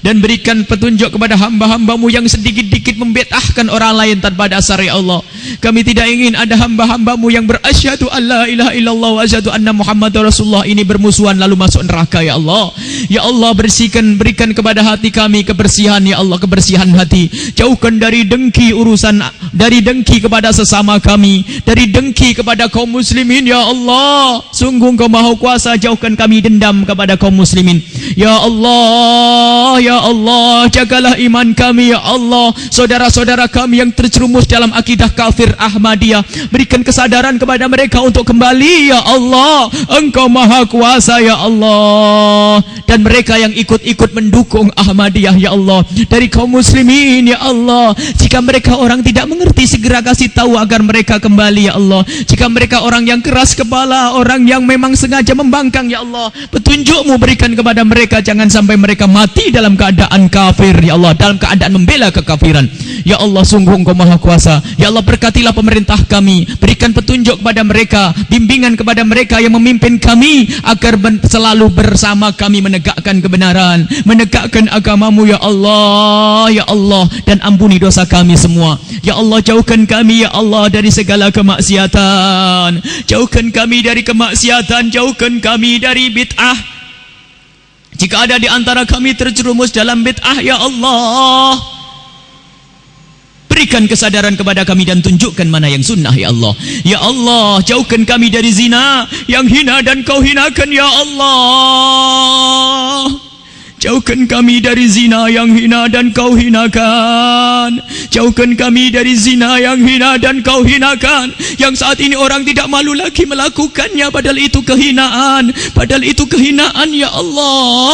dan berikan petunjuk kepada hamba-hambamu yang sedikit-dikit membid'ahkan orang lain tanpa dasar ya Allah. Kami tidak ingin ada hamba-hambamu yang berasyhadu alla ilaha illallah wa asyhadu anna muhammadar rasulullah ini bermusuhan lalu masuk neraka ya Allah. Ya Allah, berikan kepada hati kami kebersihan ya Allah, kebersihan hati. Jauhkan dari dengki urusan, dari dengki kepada sesama kami, dari dengki kepada kaum muslimin ya Allah. Sungguh Engkau Maha Kuasa, jauhkan kami dendam kepada kaum muslimin. Ya Allah, ya Allah, jagalah iman kami ya Allah. Saudara-saudara kami yang terjerumus dalam akidah kafir Ahmadiyah, berikan kesadaran kepada mereka untuk kembali ya Allah. Engkau Maha Kuasa ya Allah. Dan mereka yang ikut-ikut mendukung Ahmadiyah ya Allah, dari kaum muslimin ya Allah, jika mereka orang tidak mengerti, segera kasih tahu agar mereka kembali ya Allah. Jika mereka orang yang keras kepala, orang yang memang sengaja membangkang ya Allah, petunjuk-Mu berikan kepada mereka, jangan sampai mereka mati dalam keadaan kafir ya Allah, dalam keadaan membela kekafiran ya Allah. Sungguh Engkau Maha Kuasa ya Allah. Berkatilah pemerintah kami, berikan petunjuk kepada mereka, bimbingan kepada mereka yang memimpin kami, agar selalu bersama kami menegakkan kebenaran, menegakkan agama-Mu ya Allah, ya Allah. Dan ampuni dosa kami semua ya Allah. Jauhkan kami ya Allah dari segala kemaksiatan, jauhkan kami dari kemaksiatan, jauhkan kami dari bid'ah. Jika ada di antara kami terjerumus dalam bid'ah ya Allah, berikan kesadaran kepada kami dan tunjukkan mana yang sunnah ya Allah. Ya Allah, jauhkan kami dari zina yang hina dan Kau hinakan ya Allah. Jauhkan kami dari zina yang hina dan Kau hinakan. Jauhkan kami dari zina yang hina dan Kau hinakan, yang saat ini orang tidak malu lagi melakukannya, padahal itu kehinaan, padahal itu kehinaan ya Allah.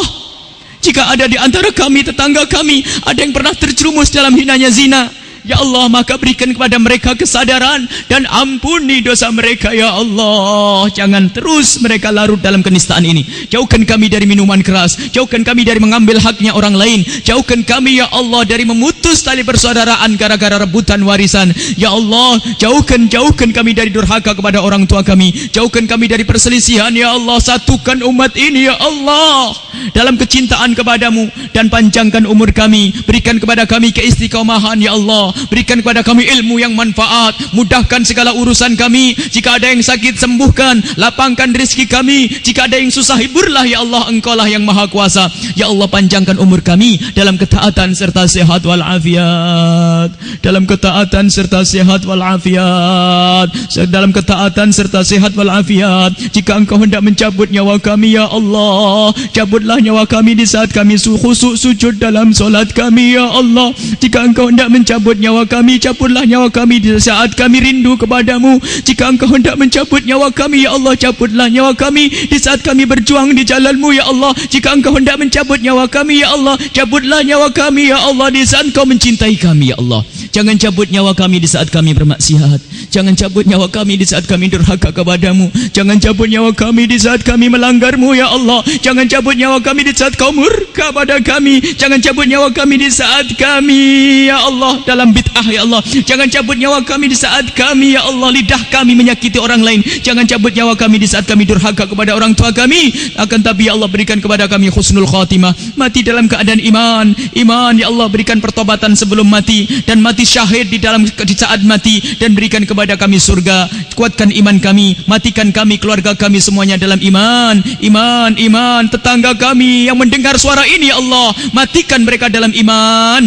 Jika ada di antara kami, tetangga kami, ada yang pernah terjerumus dalam hinanya zina ya Allah, maka berikan kepada mereka kesadaran dan ampuni dosa mereka ya Allah. Jangan terus mereka larut dalam kenistaan ini. Jauhkan kami dari minuman keras, jauhkan kami dari mengambil haknya orang lain, jauhkan kami ya Allah dari memutus tali persaudaraan gara-gara rebutan warisan ya Allah. Jauhkan kami dari durhaka kepada orang tua kami, jauhkan kami dari perselisihan ya Allah. Satukan umat ini ya Allah dalam kecintaan kepadamu, dan panjangkan umur kami, berikan kepada kami keistiqomahan ya Allah. Berikan kepada kami ilmu yang manfaat, mudahkan segala urusan kami. Jika ada yang sakit, sembuhkan, lapangkan rezeki kami. Jika ada yang susah, hiburlah ya Allah. Engkaulah yang Maha Kuasa ya Allah. Panjangkan umur kami dalam ketaatan serta sehat walafiat, dalam ketaatan serta sehat walafiat, dalam ketaatan serta sehat walafiat. Jika Engkau hendak mencabut nyawa kami ya Allah, cabutlah nyawa kami di saat kami khusyuk sujud dalam solat kami ya Allah. Jika Engkau hendak mencabut nyawa kami, cabutlah nyawa kami di saat kami rindu kepadamu. Jika Engkau hendak mencabut nyawa kami ya Allah, cabutlah nyawa kami di saat kami berjuang di jalan-Mu ya Allah. Jika Engkau hendak mencabut nyawa kami ya Allah, cabutlah nyawa kami ya Allah di saat Engkau mencintai kami ya Allah. Jangan cabut nyawa kami di saat kami bermaksiat, jangan cabut nyawa kami di saat kami durhaka kepadamu, jangan cabut nyawa kami di saat kami melanggar-Mu ya Allah. Jangan cabut nyawa kami di saat Kau murka pada kami, jangan cabut nyawa kami di saat kami ya Allah dalam bid'ah ya Allah. Jangan cabut nyawa kami di saat kami ya Allah lidah kami menyakiti orang lain. Jangan cabut nyawa kami di saat kami durhaka kepada orang tua kami. Akan tapi ya Allah, berikan kepada kami husnul khatimah, mati dalam keadaan iman ya Allah. Berikan pertobatan sebelum mati dan mati syahid di saat mati, dan berikan kepada kami surga. Kuatkan iman kami, matikan kami, keluarga kami semuanya dalam iman. Tetangga kami yang mendengar suara ini ya Allah, matikan mereka dalam iman.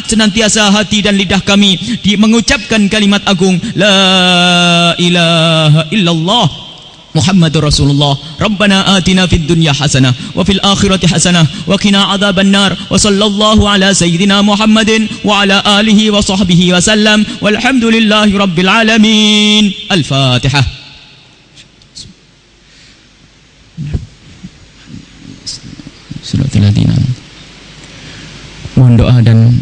Senantiasa hati dan lidah kami mengucapkan kalimat agung la ilaha illallah Muhammadur Rasulullah. Rabbana atina fid dunya hasanah wa fil akhirati hasanah wa qina adzaban nar. Wa sallallahu ala sayyidina Muhammadin wa ala alihi wa sahbihi wa sallam. Walhamdulillahi rabbil alamin. Al-Fatihah. Mohon doa dan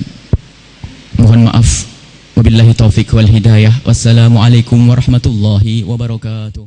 mohon maaf. Wabillahi taufiq wal hidayah. Wassalamualaikum warahmatullahi wabarakatuh.